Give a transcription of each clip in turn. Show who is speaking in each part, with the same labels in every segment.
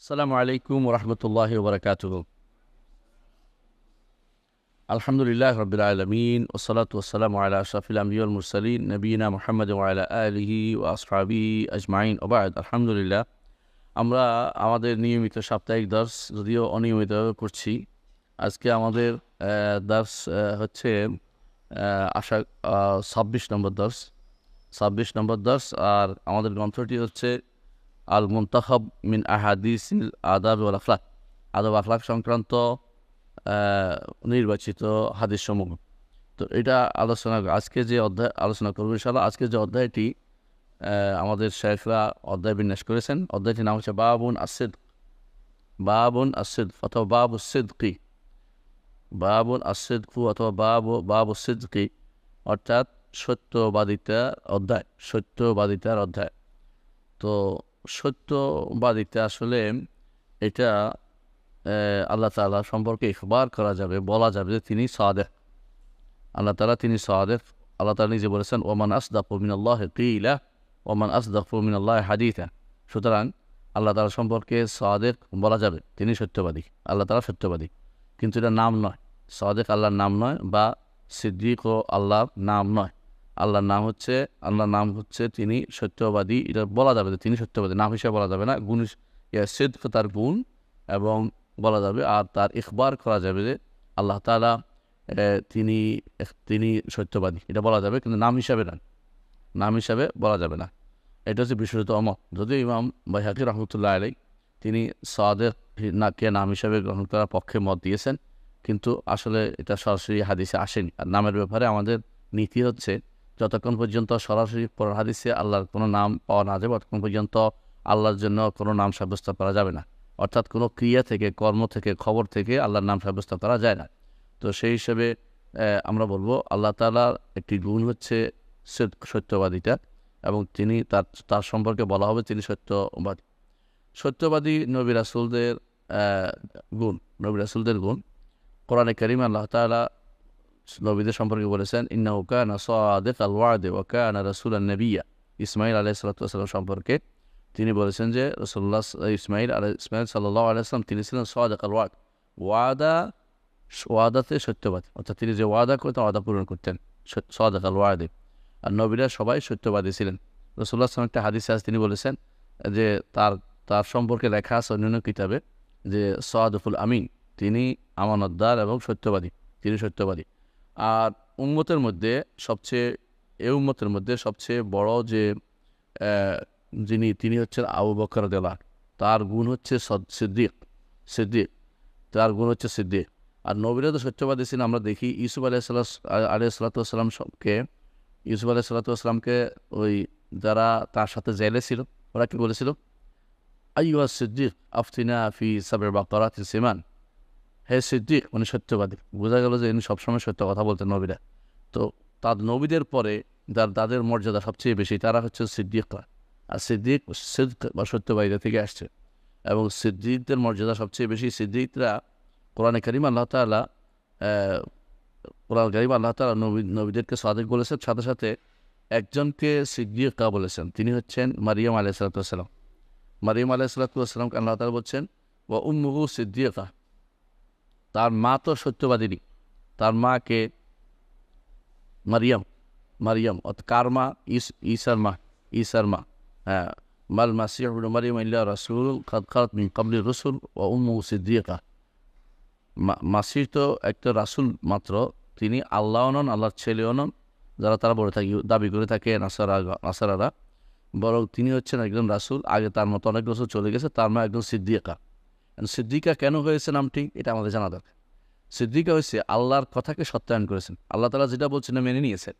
Speaker 1: আসসালামু আলাইকুম ওরহমতুল্লাহি ওবরাকাতুহু। আলহামদুলিল্লাহ রাব্বিল আলামিন ওয়াসসালাতু ওয়াসসালামু আলা আশরাফিল আমবিয়া ওয়াল মুরসালিন নবিয়িনা মুহাম্মদ ওয়া আলা আলিহি ওয়া আসহাবিহি আজমাইন ওয়া বা'দ। আলহামদুলিল্লাহ, আমরা আমাদের নিয়মিত সাপ্তাহিক দর্স যদিও অনিয়মিতভাবে করছি। আজকে আমাদের দর্স হচ্ছে আশা ২৬ নম্বর দর্স। ২৬ নম্বর দর্স। আর আমাদের গ্রন্থটি হচ্ছে আল মুনতাখাব মিন আহাদিসিল আদাব ওয়াল আখলাক, আদব আখলাক সংক্রান্ত নির্বাচিত হাদিস সমূহ। তো এটা আজকে যে অধ্যায় আলোচনা করবো ইনশাআল্লাহ, আজকে যে অধ্যায়টি আমাদের শেখরা অধ্যায় বিন্যাস করেছেন, অধ্যায়টির নাম হচ্ছে বাবুন আসিদক। বাবুন আসিদক অথবা বাবু সিদকি, বাবুন আসিদকু অথবা বাবু সিদকি, অর্থাৎ সত্যবাদিতার অধ্যায়, সত্যবাদিতার অধ্যায়। তো সত্যবাদিতা আসলে এটা আল্লাহ তাআলা সম্পর্কে ইখবার করা যাবে, বলা যাবে যে তিনি সাদেক। আল্লাহ তাআলা তিনি সাদেক। আল্লাহ তাআলা নিজে বলেছেন ওমান আসদাকু মিনাল্লাহি কিলা ওমান আসদাকু মিনাল্লাহি হাদিসা। সুতরাং আল্লাহ তাআলা সম্পর্কে সাদেক বলা যাবে, তিনি সত্যবাদী, আল্লাহ তাআলা সত্যবাদী। কিন্তু এটা নাম নয়, সাদেক আল্লাহর নাম নয়, বা সিদ্দিক ও আল্লাহর নাম নয়। আল্লাহর নাম হচ্ছে তিনি সত্যবাদী, এটা বলা যাবে যে তিনি সত্যবাদী, নাম হিসেবে বলা যাবে না। গুণ সিদ্ক তার গুণ এবং বলা যাবে, আর তার ইখবার করা যাবে যে আল্লাহ তাআলা তিনি সত্যবাদী, এটা বলা যাবে, কিন্তু নাম হিসাবে না, নাম হিসাবে বলা যাবে না। এটা হচ্ছে বিশেষত অমত। যদিও ইমাম বাইহাকি রহমতুল্লাহ আলাইহি তিনি সাদেক কে নাম হিসাবে গ্রহণ করার পক্ষে মত দিয়েছেন, কিন্তু আসলে এটা সরাসরি হাদিসে আসেনি। আর নামের ব্যাপারে আমাদের নীতি হচ্ছে যতক্ষণ পর্যন্ত সরাসরি কোরআন হাদিসে আল্লাহর কোনো নাম পাওয়া না যাবে ততক্ষণ পর্যন্ত আল্লাহর জন্য কোনো নাম সাব্যস্ত করা যাবে না। অর্থাৎ কোনো ক্রিয়া থেকে, কর্ম থেকে, খবর থেকে আল্লাহর নাম সাব্যস্ত করা যায় না। তো সেই হিসেবে আমরা বলবো আল্লাহ তাআলার একটি গুণ হচ্ছে সত্যবাদিতা, এবং তিনি তার সম্পর্কে বলা হবে তিনি সত্যবাদী। সত্যবাদী নবী রাসূলদের গুণ, নবী রাসূলদের গুণ। কোরআনে কারীমে আল্লাহ তাআলা নবীদের সম্পর্কে বলেছেন ইন্নাহু কানা সাদিকাল ওয়া'দি ওয়া কানা রাসূলান নাবিয়্যা। ইসমাঈল আলাইহিস সালাতু ওয়াস সালাম সম্পর্কে তিনি বলেছেন যে রাসূলুল্লাহ ইসমাঈল সাল্লাল্লাহু আলাইহি ওয়াসাল্লাম তিনি ছিলেন সাদিকাল ওয়া'দ, ওয়াদাতে সত্যবাদী, অর্থাৎ তিনি যে ওয়াদা করতেন ওয়াদা পূরণ করতেন, সাদিকাল ওয়া'দি। আর নবীরা সবাই সত্যবাদী ছিলেন। রাসূলুল্লাহ সাল্লাল্লাহু আলাইহি ওয়াসাল্লাম একটা হাদিসে আছে, তিনি বলেছেন যে তার সম্পর্কে লেখা আছে অন্যান্য কিতাবে যে সাদিকুল আমিন, তিনি আমানতদার এবং সত্যবাদী, তিনি সত্যবাদী। আর উম্মতের মধ্যে সবচেয়ে বড় যে তিনি হচ্ছেন আবু বকর রাদিয়াল্লাহু আনহু। তার গুণ হচ্ছে সিদ্দিক, তার গুণ হচ্ছে সিদ্দিক। আর নবীরা তো সত্যবাদী ছিলেন। আমরা দেখি ইউসুফ আলাইহিস সালাতু ওয়াস সালামকে ওই যারা তার সাথে জেলে ছিল ওরা কি বলেছিল, আইয়ুহা সিদ্দিক আফতিনা ফি সাব'i বাকারাতিন সিমান। হে সিদ্দিক, উনি সত্যবাদী। বোঝা গেল যে ইনি সবসময় সত্য কথা বলতেন নবীরা। তো তার নবীদের পরে তাদের মর্যাদা সবচেয়ে বেশি, তারা হচ্ছে সিদ্দিকরা। আর সিদ্ক বা সত্যবাদীরা থেকে আসছে, এবং সিদ্দিকদের মর্যাদা সবচেয়ে বেশি। সিদ্দিকরা কোরআনে কারীমে আল্লাহ তাআলা নবীদেরকে সাদিক বলেছেন, সাথে সাথে একজনকে সিদ্দিকা বলেছেন, তিনি হচ্ছেন মারিয়াম আলাইহিস সালাতু ওয়াস সালাম। মারিয়াম আলাইহিস সালাতু ওয়াস সালামকে আল্লাহ তাআলা বলছেন ওয়া উম্মুহু সিদ্দিকা, তার মা তো সত্যবাদিনী। তার মাকে মারিয়াম কার মা? ঈসার মা। হ্যাঁ, মাল মাসিহু ইবনু মারিয়াম ইল্লা রাসূলুন কাদ খালাত মিন ক্বাবলি রুসুল ওয়া উম্মুহু সিদ্দিকা। মাসিহ তো একটা রাসূল মাত্র, তিনি আল্লাহও নন, আল্লাহর ছেলেও নন, যারা তারা দাবি করে থাকে নাসারারা, বরং তিনি হচ্ছেন একজন রাসূল। আগে তার মতো অনেক রাসূল চলে গেছে, তার মা একজন সিদ্দিকা। সিদ্দিকা কেন হয়েছে নামটি, এটা আমাদের জানা দরকার। সিদ্দিকা হয়েছে আল্লাহর কথাকে সত্যায়ন করেছেন, আল্লাহ তাআলা যেটা বলছেন মেনে নিয়েছেন।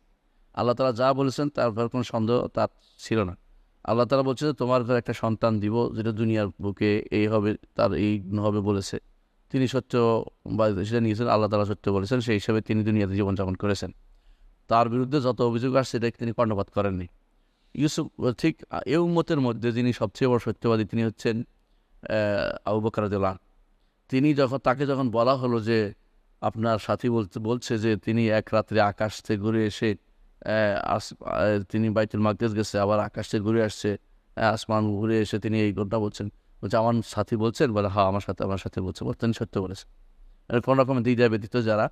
Speaker 1: আল্লাহ তাআলা যা বলেছেন তার উপর কোনো সন্দেহ তার ছিল না। আল্লাহ তাআলা বলছে যে তোমার ঘরে একটা সন্তান দিব, যেটা দুনিয়ার বুকে এই হবে, তার এই হবে বলেছে। তিনি সত্য বা সেটা নিয়েছেন, আল্লাহ তাআলা সত্য বলেছেন, সেই হিসাবে তিনি দুনিয়াতে জীবনযাপন করেছেন। তার বিরুদ্ধে যত অভিযোগ আসছে সেটাকে তিনি কর্ণপাত করেননি। ইউসুফ ঠিক এই উম্মতের মধ্যে যিনি সবচেয়ে বড় সত্যবাদী, তিনি হচ্ছেন আবু বকর রাদিয়াল্লাহু আনহু। তাকে যখন বলা হলো যে আপনার সাথী বলছে যে তিনি এক রাত্রে আকাশ থেকে ঘুরে এসে তিনি বাইতুল মাকদিস গেছে, আবার আকাশ থেকে ঘুরে আসছে, আসমান ঘুরে এসে তিনি এই ঘটনা বলছেন। বলছে আমার সাথী বলছেন, বলে হ্যাঁ আমার সাথে বলছে, বলে তিনি সত্য বলেছেন। কোনো রকমের দ্বিধা ব্যতীত যারা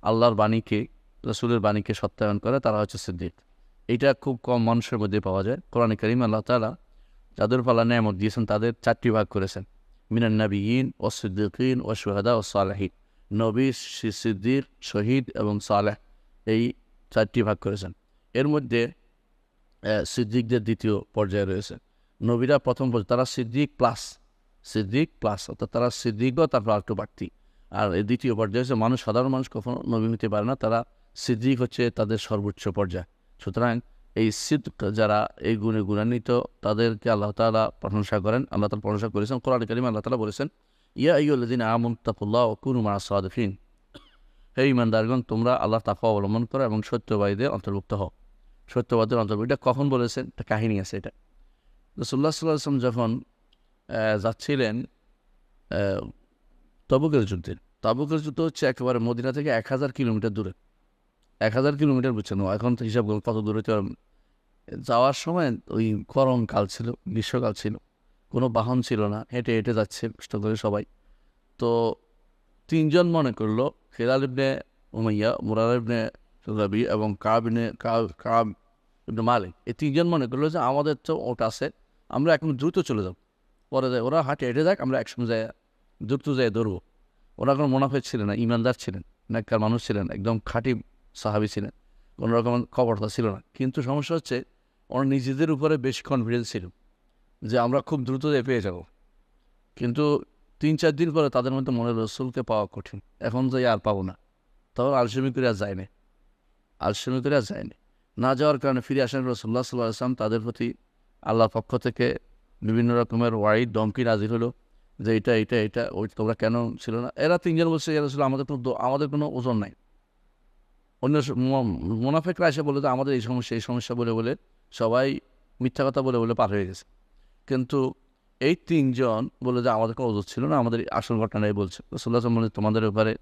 Speaker 1: আল্লাহর বাণীকে, রাসূলের বাণীকে সত্যায়ন করে তারা হচ্ছে সিদ্দিক। এটা খুব কম মানুষের মধ্যে পাওয়া যায়। কোরআনে কারীম আল্লাহ তাআলা যাদের পাল্লা নেয়ামত দিয়েছেন তাদের 4টি ভাগ করেছেন, মিনান নাবিয়িন ওয়াস সিদ্দিকিন ওয়াশ শুহাদা ওয়াস সালিহিন। নবী, সিদ্দিক, শহীদ এবং সালেহ, এই 4টি ভাগ করেছেন। এর মধ্যে সিদ্দিকদের দ্বিতীয় পর্যায়ে রয়েছে। নবীরা প্রথম পর্যায়ে, তারা সিদ্দিক প্লাস, অর্থাৎ তারা সিদ্দিকও তারপর একটু বাড়তি। আর এই দ্বিতীয় পর্যায়ে হচ্ছে মানুষ, সাধারণ মানুষ কখনো নবী হতে পারে না, তারা সিদ্দিক হচ্ছে তাদের সর্বোচ্চ পর্যায়। সুতরাং এই সিদ্ক যারা এই গুণে গুণান্বিত তাদেরকে আল্লাহ তাআলা প্রশংসা করেন, আল্লাহ তাআলা প্রশংসা করেছেন। কোরআনে কারীমে আল্লাহ তাআলা বলেছেন, ইয়া আইয়ুহাল্লাযীনা আমানু তাকুল্লাহ ওয়া কুনু মা'আস সাদিকিন। হে ঈমানদারগণ, তোমরা আল্লাহর তাকওয়া অবলম্বন করো এবং সত্যবাদীদের অন্তর্ভুক্ত হও। সত্যবাদীদের অন্তর্ভুক্ত, এটা কখন বলেছেন? একটা কাহিনী আছে। এটা রাসূলুল্লাহ সাল্লাল্লাহু আলাইহি ওয়াসাল্লাম যখন যাচ্ছিলেন তাবুকের যুদ্ধ হচ্ছে একেবারে মদিনা থেকে 1000 কিলোমিটার দূরে। 1000 কিলোমিটার, বুঝছেন? এখন তো হিসাব করুন কত দূরে। যাওয়ার সময় ওই গরমকাল ছিল, গ্রীষ্মকাল ছিল, কোনো বাহন ছিল না, হেঁটে হেঁটে যাচ্ছে কষ্ট করে সবাই। তো 3 জন মনে করলো, হিলাল ইবনে উমাইয়া, মুরারা ইবনে রাবি এবং কাব ইবনে মালিক, এই 3 জন মনে করলো যে আমাদের তো ওটা আছে, আমরা এখন দ্রুত চলে যাব। পরে যায় ওরা হাঁটে হেঁটে যাক, আমরা একসঙ্গে যাই দ্রুত যাই ধরবো। ওরা কোনো মুনাফিক ছিলেন না, ইমানদার ছিলেন, নেককার মানুষ ছিলেন, একদম খাঁটি সাহাবী ছিলেন, কোনো রকম কপটতা ছিল না। কিন্তু সমস্যা হচ্ছে ওরা নিজেদের উপরে বেশি কনফিডেন্স ছিল যে আমরা খুব দ্রুত পেয়ে যাব। কিন্তু 3-4 দিন পরে তাদের মধ্যে মনে হলো রসুলকে পাওয়া কঠিন, এখন যাই আর পাবো না। তখন আলসেমি করে আর যায়নি, না যাওয়ার কারণে ফিরে আসেন রাসূলুল্লাহ সাল্লাল্লাহু আলাইহি ওয়াসাল্লাম। তাদের প্রতি আল্লাহর পক্ষ থেকে বিভিন্ন রকমের ওয়াইড ধমকি নাজিল হলো যে এটা ওই তোমরা কেন ছিল না। এরা 3 জন বলছে, ইয়া রাসূল, আমাদের কোনো ওজন নাই। অন্য মুনাফিকরা এসে বলে যে আমাদের এই সমস্যা বলে সবাই মিথ্যা কথা বলে পার হয়ে গেছে। কিন্তু এই 3 জন বলে যে আমাদের কোনো ওজন ছিল না, আমাদের আসল ঘটনাই বলছে। রাসূলুল্লাহ সাল্লাল্লাহু আলাইহি ওয়াসাল্লাম তোমাদের ব্যাপারে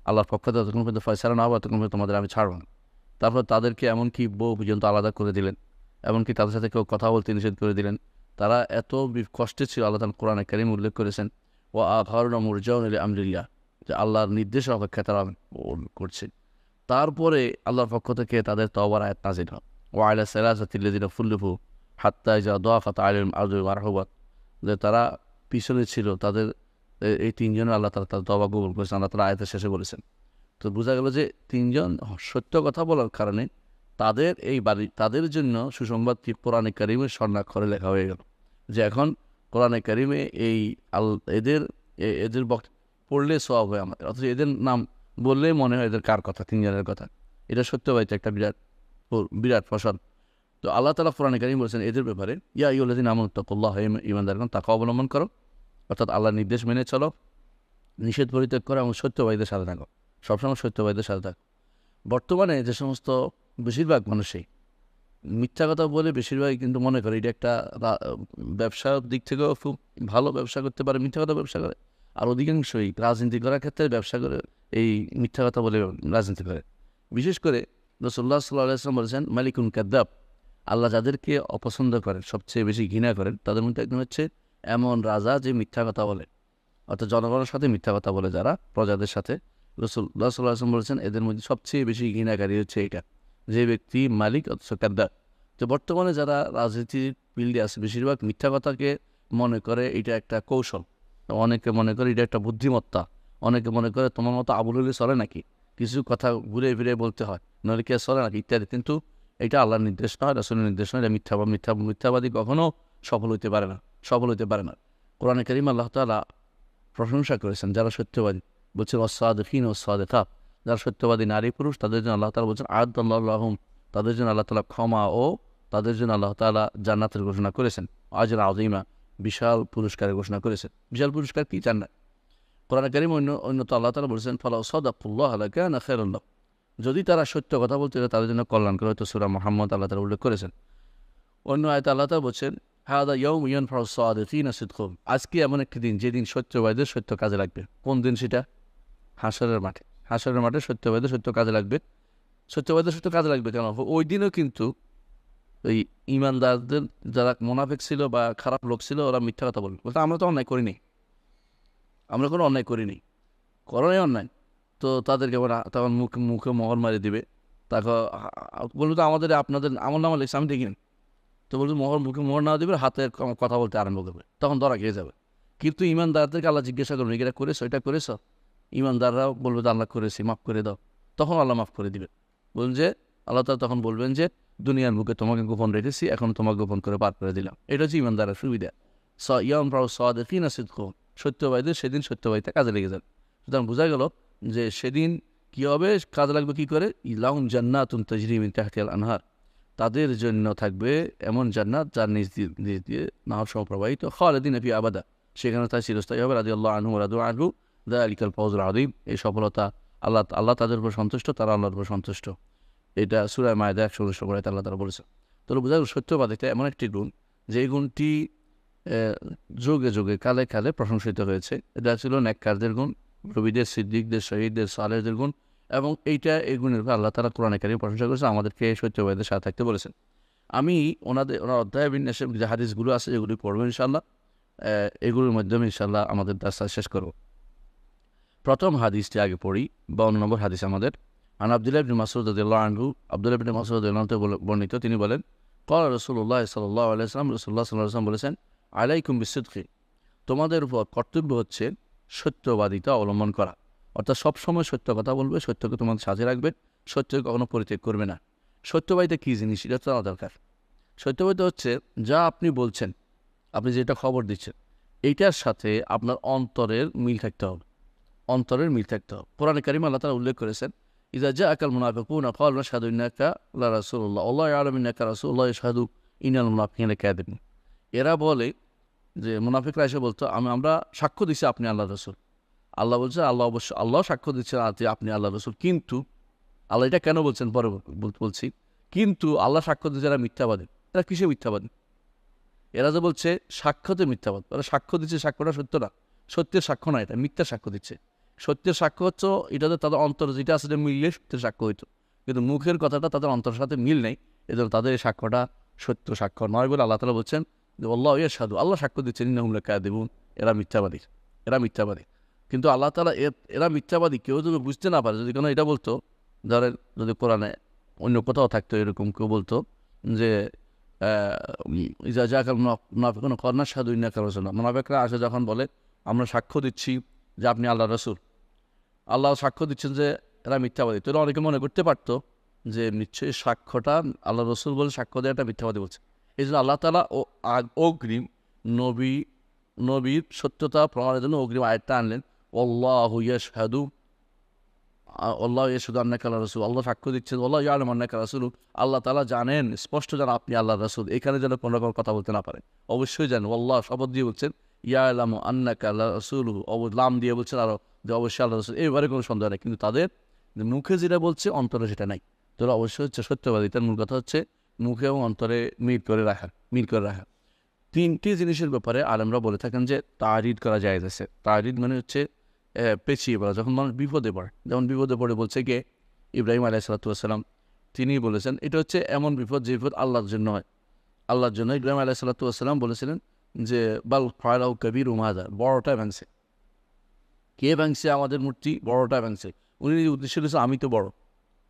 Speaker 1: আল্লাহর পক্ষ থেকে যতক্ষণ পর্যন্ত ফয়সালা না হবে ততক্ষণ পর্যন্ত তোমাদের আমি ছাড়ব না। তারপর তাদেরকে এমনকি বউ পর্যন্ত আলাদা করে দিলেন, এমনকি তাদের সাথে কেউ কথা বলতে নিষেধ করে দিলেন। তারা এত কষ্টে ছিল, আল্লাহ তাআলা কোরআনে কারীম উল্লেখ করেছেন, ওয়া আখারুনা মুরজাউনা লিআমরিল্লাহ, যে আল্লাহর নির্দেশের অপেক্ষায় তারা করছে। তারপরে আল্লাহর পক্ষ থেকে তাদের তওবার আয়াত নাযিল হয়, ওয়া আলা সালাসাতিল্লাযিনা ফুল্লিফু হাত্তা ইযা দাফাত আলাইহিম আরদু বিমা রাহুবাত, যে তারা পিছনে ছিল, তাদের এই 3 জন আল্লাহ তাআলা তাদের তওবা কবুল করেছেন, আল্লাহ তাআলা আয়াতের শেষে বলেছেন। তো বোঝা গেল যে 3 জন সত্য কথা বলার কারণে তাদের জন্য সুসংবাদটি কোরআনে কারীমের স্বর্ণাক্ষরে লেখা হয়ে গেল, যে এখন কোরআনে কারীমে এই এদের পড়লে সওয়াব হয় আমাদের, অথচ এদের নাম বললেই মনে হয় এদের কার কথা, 3 জনের কথা। এটা সত্যবাদিতা একটা বিরাট ফসল। তো আল্লাহ তাআলা কোরআনে কারীম বলেছেন এদের ব্যাপারে, ইয়া আইয়ুহাল্লাযীনা আমানু তাকুল্লাহ, হে ঈমানদারগণ, তাকওয়া অবলম্বন করো, অর্থাৎ আল্লাহর নির্দেশ মেনে চলো, নিষেধ পরিত্যাগ করো এবং সত্যবাদীদের সাথে থাকো, সবসময় সত্যবাদীদের সাথে থাকো। বর্তমানে যে সমস্ত বেশিরভাগ মানুষই মিথ্যা কথা বলে, বেশিরভাগই কিন্তু মনে করে এটা একটা ব্যবসার দিক থেকেও খুব ভালো, ব্যবসা করতে পারে, মিথ্যা কথা ব্যবসা করে। আর অধিকাংশই রাজনীতি করার ক্ষেত্রে ব্যবসা করে, এই মিথ্যা কথা বলে রাজনীতি করে। বিশেষ করে রাসূলুল্লাহ সাল্লাল্লাহু আলাইহি ওয়াসাল্লাম বলেছেন, মালিকুন কাদ্দাব, আল্লাহ যাদেরকে অপছন্দ করেন, সবচেয়ে বেশি ঘৃণা করেন, তাদের মধ্যে একজন হচ্ছে এমন রাজা যে মিথ্যা কথা বলে, অর্থাৎ জনগণের সাথে মিথ্যা কথা বলে, যারা প্রজাদের সাথে। রাসূলুল্লাহ সাল্লাল্লাহু আলাইহি ওয়াসাল্লাম বলেছেন এদের মধ্যে সবচেয়ে বেশি ঘৃণাকারী হচ্ছে এটা, যে ব্যক্তি মালিক অথচ কাদ্দাব। তো বর্তমানে যারা রাজনীতির ফিল্ডে আছে, বেশিরভাগ মিথ্যা কথাকে মনে করে এটা একটা কৌশল, অনেকে মনে করে এটা একটা বুদ্ধিমত্তা, অনেকে মনে করে তোমার মতো আবুল হলে চলে নাকি, কিছু কথা ঘুরে ফিরে বলতে হয়, নইলে কে চলে নাকি ইত্যাদি। কিন্তু এটা আল্লাহর নির্দেশ নয়, রাসূলের নির্দেশ নয়, এটা মিথ্যাবাদী কখনো সফল হতে পারে না। কোরআনে কারীম আল্লাহ তাআলা প্রশংসা করেছেন যারা সত্যবাদী, বলছেন ওয়াস-সাদিকিন ওয়াস-সাদিকাত, যারা সত্যবাদী নারী পুরুষ তাদের জন্য আল্লাহ তাআলা বলছেন আ'আদাল্লাহু লাহুম, তাদের জন্য আল্লাহ তাআলা ক্ষমা ও তাদের জন্য আল্লাহ তাআলা জান্নাতের ঘোষণা করেছেন, আজরান আযীমা, বিশাল পুরস্কারের ঘোষণা করেছেন। বিশাল পুরস্কার কি? জান্নাত। কোরআনে কারীম অন্যত আল্লাহ তাআলা বলেছেন, ফালাউ সাদাকুল্লাহ লাকানা খায়রুল লাহুম, যদি তারা সত্য কথা বলতে তাদের জন্য কল্যাণকর হতো। সূরা মুহাম্মদ আল্লাহ তাআলা উল্লেখ করেছেন। অন্য আয়াতে আল্লাহ তাআলা বলছেন, হাদা ইয়াউমু ইয়ানফাউ সাদিকিনা সিদকুহুম, আজকে এমন একটি দিন যেদিন সত্যবাদীদের সত্য কাজে লাগবে। কোন দিন সেটা? হাশরের মাঠে সত্যবাদীদের সত্য কাজে লাগবে। সত্যবাদীদের সত্য কাজে লাগবে কেন? ওই দিনও কিন্তু ওই ইমানদারদের যারা মোনাফেক ছিল বা খারাপ লোক ছিল ওরা মিথ্যা কথা বলবে, বলতে আমরা তো অন্যায় করিনি, আমরা কোনো অন্যায় করিনি, করোনাই অন্যায়। তো তাদেরকে আবার তখন মুখে মুখে মোহর মারি দিবে। তারপর বলবো তো আমাদের আপনাদের আমার নাম লিখছে আমি দেখিনি, তো বলবো মুখে মোহর না দিবে, হাতে কথা বলতে আরম্ভ করবে, তখন ধরা খেয়ে যাবে। কিন্তু ইমানদারদেরকে আল্লাহ জিজ্ঞাসা করবেন এটা করেছো, এটা করেছো? ইমানদাররাও বলবে তো আল্লাহ করেছি, মাফ করে দাও, তখন আল্লাহ মাফ করে দিবেন। বলুন যে আল্লাহ তাআলা তখন বলবেন যে দুনিয়ার বুকে তোমাকে গোপন রেখেছি, এখন তোমাকে গোপন করে পার করে দিলাম। এটা হচ্ছে ইমানদারের সুবিধা। সত্যবাদীদের সেদিন সত্যবাদিতা কাজে লেগে যাবে। সুতরাং বোঝা গেল যে সেদিন কি হবে, কাজে লাগবে কি করে, লাহুম জান্নাতুন তাজরি মিন তাহতিহাল আনহার, তাদের জন্য থাকবে এমন জান্নাত যার নিজ দিয়ে নহর সম প্রবাহিত, খালিদিন ফিহা আবাদা, সেখানে তার চিরস্থায়ী হবে। রাদিয়াল্লাহু আনহু ওয়া রাদু আনহু যালিকাল ফাওজুল আযীম। এই সফলতা আল্লাহ তাদের উপর সন্তুষ্ট, তারা আল্লাহর উপর সন্তুষ্ট। এটা সূরা মায়দা ১১৬ নম্বর আয়াতে আল্লাহ তাআলা বলেছেন। তাহলে বোঝা গেল সত্যবাদিতা এমন একটি গুণ যে গুণটি যুগে যুগে কালে কালে প্রশংসিত হয়েছে। এটা ছিল নেককারদের গুণ, নবীদের, সিদ্দিকদের, শহীদদের, সালেহদের গুণ, এবং এই গুণের উপর আল্লাহ তাআলা কোরআনে কারিমে প্রশংসা করেছেন, আমাদেরকে সত্যবাদীদের সাথে থাকতে বলেছেন। আমি ওনার অধ্যায় বিন্যাসের যে হাদিসগুলো আছে এগুলি পড়বো ইনশাআল্লাহ, এগুলোর মাধ্যমে ইনশাআল্লাহ আমাদের দার্সা শেষ করব। প্রথম হাদিসটি আগে পড়ি, ৫২ নম্বর হাদিস আমাদের। আন আব্দুল্লাহ ইবনে মাসউদ রাদিয়াল্লাহু আনহু, আব্দুল্লাহ ইবনে মাসউদ রাদিয়াল্লাহু আনহু বর্ণিত, তিনি বলেন ক্বালা রাসূলুল্লাহ সাল্লাল্লাহু আলাইহি ওয়াসাল্লাম, রাসূলুল্লাহ সাল্লাল্লাহু আলাইহি ওয়াসাল্লাম বলেছেন আলাইকুম বিসিদকি, তোমাদের উপর কর্তব্য হচ্ছে সত্যবাদিতা অবলম্বন করা। অর্থাৎ সবসময় সত্য কথা বলবে, সত্যকে তোমাদের সাথে রাখবে, সত্যকে কখনো পরিত্যাগ করবে না। সত্যবাদিতা কী জিনিস এটা জানা দরকার। সত্যবাদিতা হচ্ছে যা আপনি বলছেন, আপনি যেটা খবর দিচ্ছেন, এইটার সাথে আপনার অন্তরের মিল থাকতে হবে, অন্তরের মিল থাকতে হবে। কোরআনে কারিমে আল্লাহ তাআলা উল্লেখ করেছেন ইযা জাআকাল মুনাফিকুনা ক্বালু নাশহাদু ইন্নাকা লা রাসূলুল্লাহ আল্লাহু ইয়ালামু ইন্নাকা রাসূলুল্লাহ ইয়াশহাদু ইন্নাল মুনাফিকিনা কাযিবুন। এরা বলে যে মুনাফিকরা এসে বলতো আমরা সাক্ষ্য দিচ্ছি আপনি আল্লাহ রাসূল। আল্লাহ বলছে আল্লাহ সাক্ষ্য দিচ্ছে যে আপনি আল্লাহ রাসূল, কিন্তু আল্লাহ এটা কেন বলছেন পরে বলছি, কিন্তু আল্লাহ সাক্ষ্য দিচ্ছে এরা মিথ্যাবাদী। এরা কিসে মিথ্যাবাদী? এরা যে বলছে সাক্ষ্যতে মিথ্যাবাদ, ওরা সাক্ষ্য দিচ্ছে, সাক্ষ্যটা সত্য না, সত্যের সাক্ষ্য না, এটা মিথ্যা সাক্ষ্য দিচ্ছে। সত্যের সাক্ষ্য হচ্ছে এটাতে তাদের অন্তর যেটা আছে মিললে সত্যের সাক্ষ্য হইতো, কিন্তু মুখের কথাটা তাদের অন্তরের সাথে মিল নেই, এজন্য তাদের এই সাক্ষ্যটা সত্য সাক্ষ্য নয় বলে আল্লাহ তাআলা বলছেন যে আল্লাহু ইয়াশহাদু, আল্লাহ সাক্ষ্য দিচ্ছেন ইন্নাহুম লাকাযিবুন, এরা মিথ্যাবাদী, এরা মিথ্যাবাদী। কিন্তু আল্লাহ তাআলা এরা মিথ্যাবাদী কেউ যদি বুঝতে না পারে, যদি কোনো এটা বলতো, ধরেন যদি কোরআনে অন্য কোথাও থাকতো এরকম কেউ বলতো যে ইজা জাকাল মুনাফিকুনা ক্বালু নাশহাদু ইন্নাকা রাসূলুল্লাহ, মুনাফিকরা আসে যখন বলে আমরা সাক্ষ্য দিচ্ছি যে আপনি আল্লাহ রাসূল, আল্লাহ সাক্ষ্য দিচ্ছেন যে এরা মিথ্যাবাদী। তো অনেকে মনে করতে পারতো যে নিশ্চয়ই সাক্ষ্যটা আল্লাহ রসুল বলে সাক্ষ্য দেয় এটা মিথ্যাবাদী বলছে। এই জন্য আল্লাহ তাআলা অগ্রিম নবীর সত্যতা প্রমাণের জন্য অগ্রিম আয়াতটা আনলেন, আল্লাহু ইয়াশহাদু আন্নাকা রাসূল, আল্লাহ সাক্ষ্য দিচ্ছেন, আল্লাহু ইয়ালামু আন্নাকা রাসূল, আল্লাহ তাআলা জানেন, স্পষ্ট জানেন আপনি আল্লাহ রাসূল। এখানে যেন কোনো রকম কথা বলতে না পারে, অবশ্যই জানেন। আল্লাহ শপথ দিয়ে বলছেন ইয়ালামু আন্নাকা রাসূলুহু, লাম দিয়ে বলছেন আরো যে অবশ্যই আল্লাহ রাসূল, এবারে কোনো সন্দেহ নেই। কিন্তু তাদের মুখে যেটা বলছে অন্তরে সেটা নাই। তোরা অবশ্যই হচ্ছে সত্যবাদী। তার মূল কথা হচ্ছে মুখে এবং অন্তরে মিল করে রাখা। তিনটি জিনিসের ব্যাপারে আলেমরা বলে থাকেন যে তারিদ করা জায়েজ আছে। তারিদ মানে হচ্ছে পেছিয়ে বলা, যখন মানুষ বিপদে পড়ে, যেমন বিপদে পড়ে বলছে কে ইব্রাহিম আলাইহিস সালাম, তিনি বলেছেন এটা হচ্ছে এমন বিপদ যে বিপদ আল্লাহর জন্য হয়, আল্লাহর জন্য। ইব্রাহিম আলাইহিস সালাম বলেছিলেন যে বাল ফালাউ কাবীরুহুম হাযা, বড়টা ভাঙছে। কে ভাঙছে? আমাদের মূর্তি বড়টা ভাঙছে। উনি উদ্দেশ্য করেছে আমি তো বড়,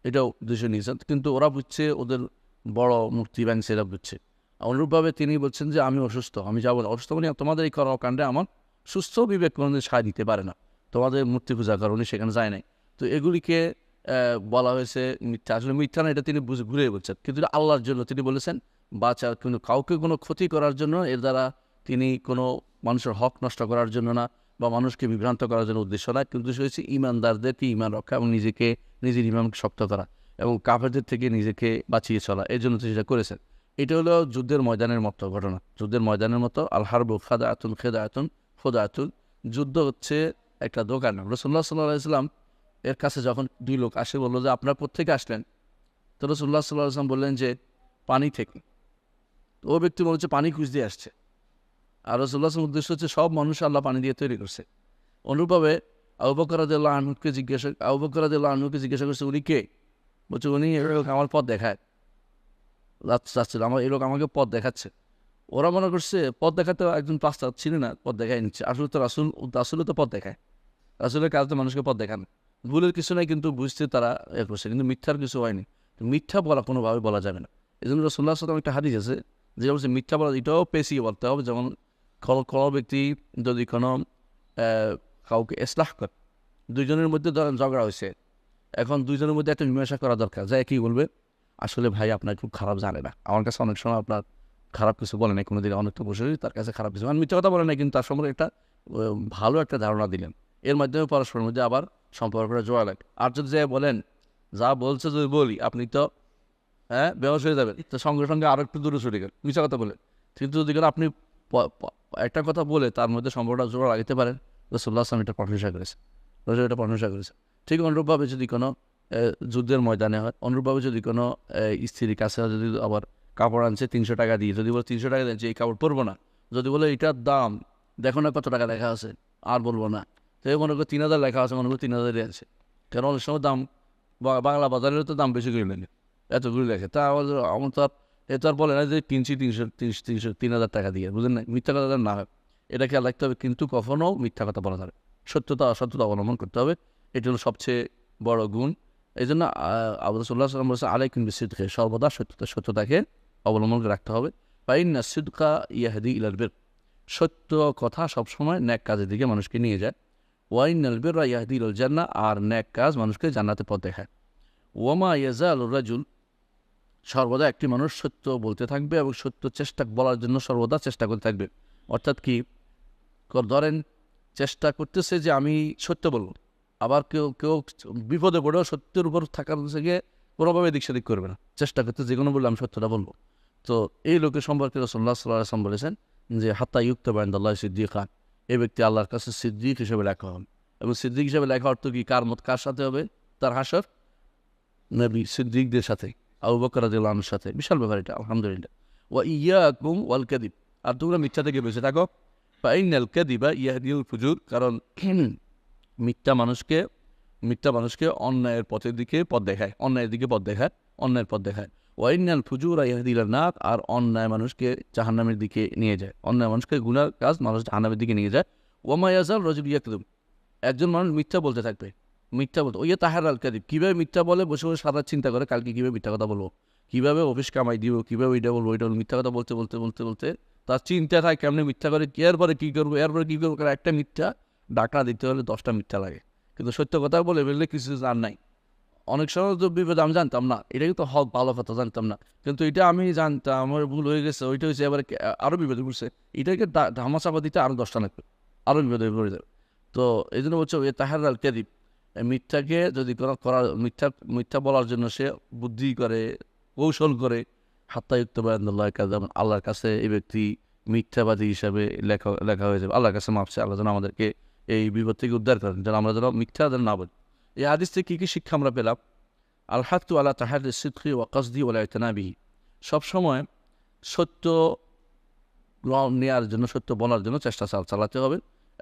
Speaker 1: এটাও উদ্দেশ্য নিয়েছেন, কিন্তু ওরা বুঝছে ওদের বড় মূর্তি ভাঙছে, এরা বুঝছে। অনুরূপভাবে তিনি বলছেন যে আমি অসুস্থ, আমি যাবো না। অসুস্থ মানে তোমাদের এই কর্মকাণ্ডে আমার সুস্থ বিবেক কোনোদিন সায় দিতে পারে না, তোমাদের মূর্তি পূজা করো, উনি সেখানে যায় নাই। তো এগুলিকে বলা হয়েছে মিথ্যা। আসলে মিথ্যা না, এটা তিনি ঘুরে বলছেন, কিন্তু আল্লাহর জন্য তিনি বলেছেন বাঁচা, কিন্তু কাউকে কোনো ক্ষতি করার জন্য, এর দ্বারা তিনি কোনো মানুষের হক নষ্ট করার জন্য না, বা মানুষকে বিভ্রান্ত করার জন্য উদ্দেশ্য না, কিন্তু হয়েছে ইমানদারদেরকে ইমান রক্ষা এবং নিজের ইমানকে শক্ত করা এবং কাফেরদের থেকে নিজেকে বাঁচিয়ে চলা, এর জন্য সেটা করেছেন। এটা হলো যুদ্ধের ময়দানের মতো ঘটনা, যুদ্ধের ময়দানের মতো। আল হারবু খেদায়াতুন, যুদ্ধ হচ্ছে একটা দোকান। রাসূলুল্লাহ সাল্লাল্লাহু আলাইহি ওয়াসাল্লাম এর কাছে যখন দুই লোক আসে, বললো যে আপনার কোত্থেকে আসলেন? তো রাসূলুল্লাহ সাল্লাল্লাহু আলাইহি ওয়াসাল্লাম বললেন যে পানি থেকে। তো ও ব্যক্তি বলছে পানি খুঁজতে আসছে, আর রাসূলুল্লাহ সাল্লাল্লাহু আলাইহি ওয়াসাল্লামের উদ্দেশ্য হচ্ছে সব মানুষ আল্লাহ পানি দিয়ে তৈরি করছে। অনুরূপভাবে আবু বকর রাদিয়াল্লাহু আনহুকে জিজ্ঞাসা করছে উনি কে? বলছে উনি আমার পথ দেখায়। যাচ্ছিল, আমার এই লোক আমাকে পথ দেখাচ্ছে। ওরা মনে করছে পথ দেখাতে একজন পাঁচটা ছিল না, পথ দেখাই নিচ্ছে। আসলে তো রাসূলও তো পথ দেখায়, রাসূলের কাজ তো মানুষকে পথ দেখানো। ভুলের কিছু নাই, কিন্তু বুঝতে তারা করছে, কিন্তু মিথ্যার কিছু হয়নি। তো মিথ্যা বলা কোনোভাবে বলা যাবে না। এই জন্য রাসূলুল্লাহ সাল্লাল্লাহু আলাইহি ওয়াসাল্লাম একটা হাদিস আছে যে বলছে মিথ্যা বলা, এটাও পেশিয়ে বলতে হবে। যেমন কোনো ব্যক্তি যদি কোনো কাউকে ইসলাহ করে, দুইজনের মধ্যে ধরেন ঝগড়া হয়েছে, এখন দুইজনের মধ্যে একটা মীমাংসা করা দরকার। যাই কি বলবে, আসলে ভাই আপনার খুব খারাপ জানে না, আমার কাছে অনেক সময় আপনার খারাপ কিছু বলে নাই, কোনোদিন অনেকটা বসে তার কাছে খারাপ কিছু, মানে মিথ্যা কথা বলে নাই, কিন্তু তার সম্পর্কে একটা ভালো একটা ধারণা দিলেন। এর মাধ্যমে পরস্পরের মধ্যে আবার সম্পর্কটা জোড়া লাগে। আর যদি যে বলেন যা বলছে যদি বলি আপনি তো বেহস হয়ে যাবেন, তো সঙ্গে সঙ্গে আরও একটু দূরে চলে গেল মিথ্যা কথা বলে। কিন্তু যদি আপনি একটা কথা বলে তার মধ্যে সম্পর্কটা জোড়া লাগাতে পারেন, রাসূলুল্লাহ সাল্লাল্লাহু আলাইহি ওয়াসাল্লাম এটা প্রশংসা করেছে, এটা প্রশংসা করেছে। ঠিক অনুরূপভাবে যদি কোনো যুদ্ধের ময়দানে হয়, অনুরূপভাবে যদি কোনো স্ত্রীর কাছে যদি আবার কাপড় আনছে 300 টাকা দিয়ে, যদি বলে 300 টাকা দিয়েছে এই কাপড় পরবো না, যদি বলে এটার দাম দেখো না কত টাকা লেখা আছে, আর বলবো না, তো মনে করো 3000 লেখা আছে, মনে করো 3000 আছে, কারণ অনেক সময় দাম বাংলা বাজারের তো দাম বেশি করে নেবে, এতগুলি লেখে। তা আমার তো আর এ তো আর বলে না যে কিনছি 300 3000 টাকা দিয়ে, বুঝলেন না, মিথ্যা কথা না হয়, এটা খেয়াল রাখতে হবে। কিন্তু কখনও মিথ্যা কথা বলা যাবে, সত্যতা অবলম্বন করতে হবে, এটা হলো সবচেয়ে বড় গুণ। এই জন্য আবু রাসূলুল্লাহ সাল্লাল্লাহু আলাইহি ওয়াসাল্লাম বলেছেন আলাইকুম বিসিদকি, সর্বদা সত্যতাকে অবলম্বন করে রাখতে হবে। ফাইন্না সিদকা ইয়াহদি ইলাল বির, সত্য কথা সবসময় ন্যাক কাজের দিকে মানুষকে নিয়ে যায়। ওয়াইনাল বিররা ইয়াহদি ইলাল জান্নাহ, আর ন্যাক কাজ মানুষকে জান্নাতে পথ দেখায়। ওয়ামা ইয়াজালুর রাজুল, সর্বদা একটি মানুষ সত্য বলতে থাকবে এবং সত্য বলার জন্য সর্বদা চেষ্টা করতে থাকবে। অর্থাৎ কি, ধরেন চেষ্টা করতেছে যে আমি সত্য বলবো, আবার কেউ কেউ বিপদে পড়েও সত্যের উপর থাকার থেকে কোনোভাবে দিক সেদিক করবে না, চেষ্টা করতে যে কোনো বললে আমি সত্যটা বলবো। তো এই লোকের সম্পর্কে রাসূলুল্লাহ সাল্লাল্লাহু আলাইহি ওয়াসাল্লাম বলেছেন যে হাত্তা ইউকতাবা ইনদাল্লাহি সিদ্দিকান, এই ব্যক্তি আল্লাহর কাছে সিদ্দিক হিসেবে লেখা হবে। এবং সিদ্দিক হিসেবে লেখা অর্থ কি, কার সাথে হবে, তার হাসর নবী সিদ্দিকদের সাথে, আবু বকর রাদিয়াল্লাহু আনহুর সাথে, বিশাল ব্যাপার এটা, আলহামদুলিল্লাহ। ওয়া ইয়াকুম ওয়াল কাযিব, আর তোমরা মিথ্যা থেকে বেঁচে থাকো। ফাইনাল কাযিবা ইয়াহদিউল ফুজুর, কারণ মিথ্যা মানুষকে অন্যায়ের পথের দিকে পথ দেখায়, অন্যায়ের পথ দেখায়। ওয়াইনাল ফুজুরা ইয়াহদিলান নার, আর অন্যায় মানুষকে জাহান্নামের দিকে নিয়ে যায়, অন্যায় মানুষকে গুনার কাজ মানুষ জাহান্নামের দিকে নিয়ে যায়। ওয়ামা ইয়াজাল রাজুল ইয়াকযুব, একজন মানুষ মিথ্যা বলতে থাকবে, ওই তাহার আল কাযিব, কীভাবে মিথ্যা বলে বসে বসে সারা চিন্তা করে কালকে কীভাবে মিথ্যা কথা বলবো, কীভাবে অফিস কামাই দিব, কীভাবে এটা বলবো ওইটা বলবো, মিথ্যা কথা বলতে বলতে বলতে বলতে তার চিন্তা থাকে কেমনি মিথ্যা করে, এরপরে কী করবো, কারণ একটা মিথ্যা ডাকা দিতে হলে 10টা মিথ্যা লাগে। কিন্তু সত্য কথা বলে ফেললে কিছু আর নাই। অনেক সময় তো বিপদ আমি জানতাম না, এটা কিন্তু ভালো কথা জানতাম না, কিন্তু এটা আমি জানতাম, আমার ভুল হয়ে গেছে, ওইটা হচ্ছে এবারে আরও বিপদে পড়ছে, এটাকে ধামাচাপা দিতে আরও 10টা লাগবে, আরও বিপদে পড়ে যাবে। তো এই জন্য বলছে এ তাহার আল কাযিব, মিথ্যাকে যদি মিথ্যা বলার জন্য সে বুদ্ধি করে, কৌশল করে, হাত্তা ইউকতাবা ইনদাল্লাহি কাযাব, আল্লাহর কাছে এই ব্যক্তি মিথ্যাবাদী হিসাবে লেখা হয়ে যাবে, আল্লাহর কাছে মাপছে। আল্লাহ যেন আমাদেরকে এই বিপদ থেকে উদ্ধার করেন, যেন আমরা যেন মিথ্যা যেন না বলি। এই হাদিস থেকে কী কী শিক্ষা আমরা পেলাম? আল হাত্তু আলা তাহাররিস সিদকি ওয়া কসদি ওয়া ইতিনা বিহি, সবসময় সত্য নেওয়ার জন্য, সত্য বলার জন্য চেষ্টা চালাতে হবে,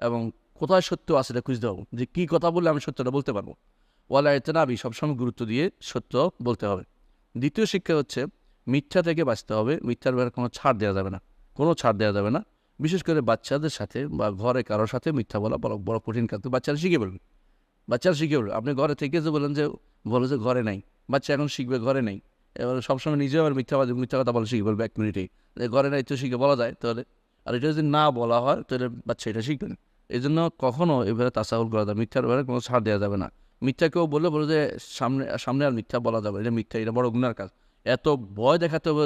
Speaker 1: এবং কোথায় সত্য আছে এটা খুঁজতে হবে, যে কী কথা বললে আমি সত্যটা বলতে পারবো। ওয়ালা ইতিনা বিহি, সবসময় গুরুত্ব দিয়ে সত্য বলতে হবে। দ্বিতীয় শিক্ষা হচ্ছে মিথ্যা থেকে বাঁচতে হবে, মিথ্যার ব্যাপারে কোনো ছাড় দেওয়া যাবে না, বিশেষ করে বাচ্চাদের সাথে বা ঘরে কারোর সাথে মিথ্যা বলা বড় কঠিন কাজ, বাচ্চারা শিখে বলবে, আপনি ঘরে থেকে যে বলেন যে যে ঘরে নাই, বাচ্চা এখন শিখবে ঘরে নেই, এবার সবসময় নিজেও আবার মিথ্যা কথা বলা শিখে বলবে 1 মিনিটেই, ঘরে নাই তো শিখে বলা যায় তাহলে, আর এটা যদি না বলা হয় তাহলে বাচ্চা এটা শিখবে না। এই জন্য কখনও এভাবে তাসাহুল করা যাবে, মিথ্যার ব্যাপারে কোনো ছাড় দেওয়া যাবে না। মিথ্যা কেউ বলে যে সামনে আর মিথ্যা বলা যাবে, এটা বড় গুনার কাজ, এত ভয় দেখাতে হবে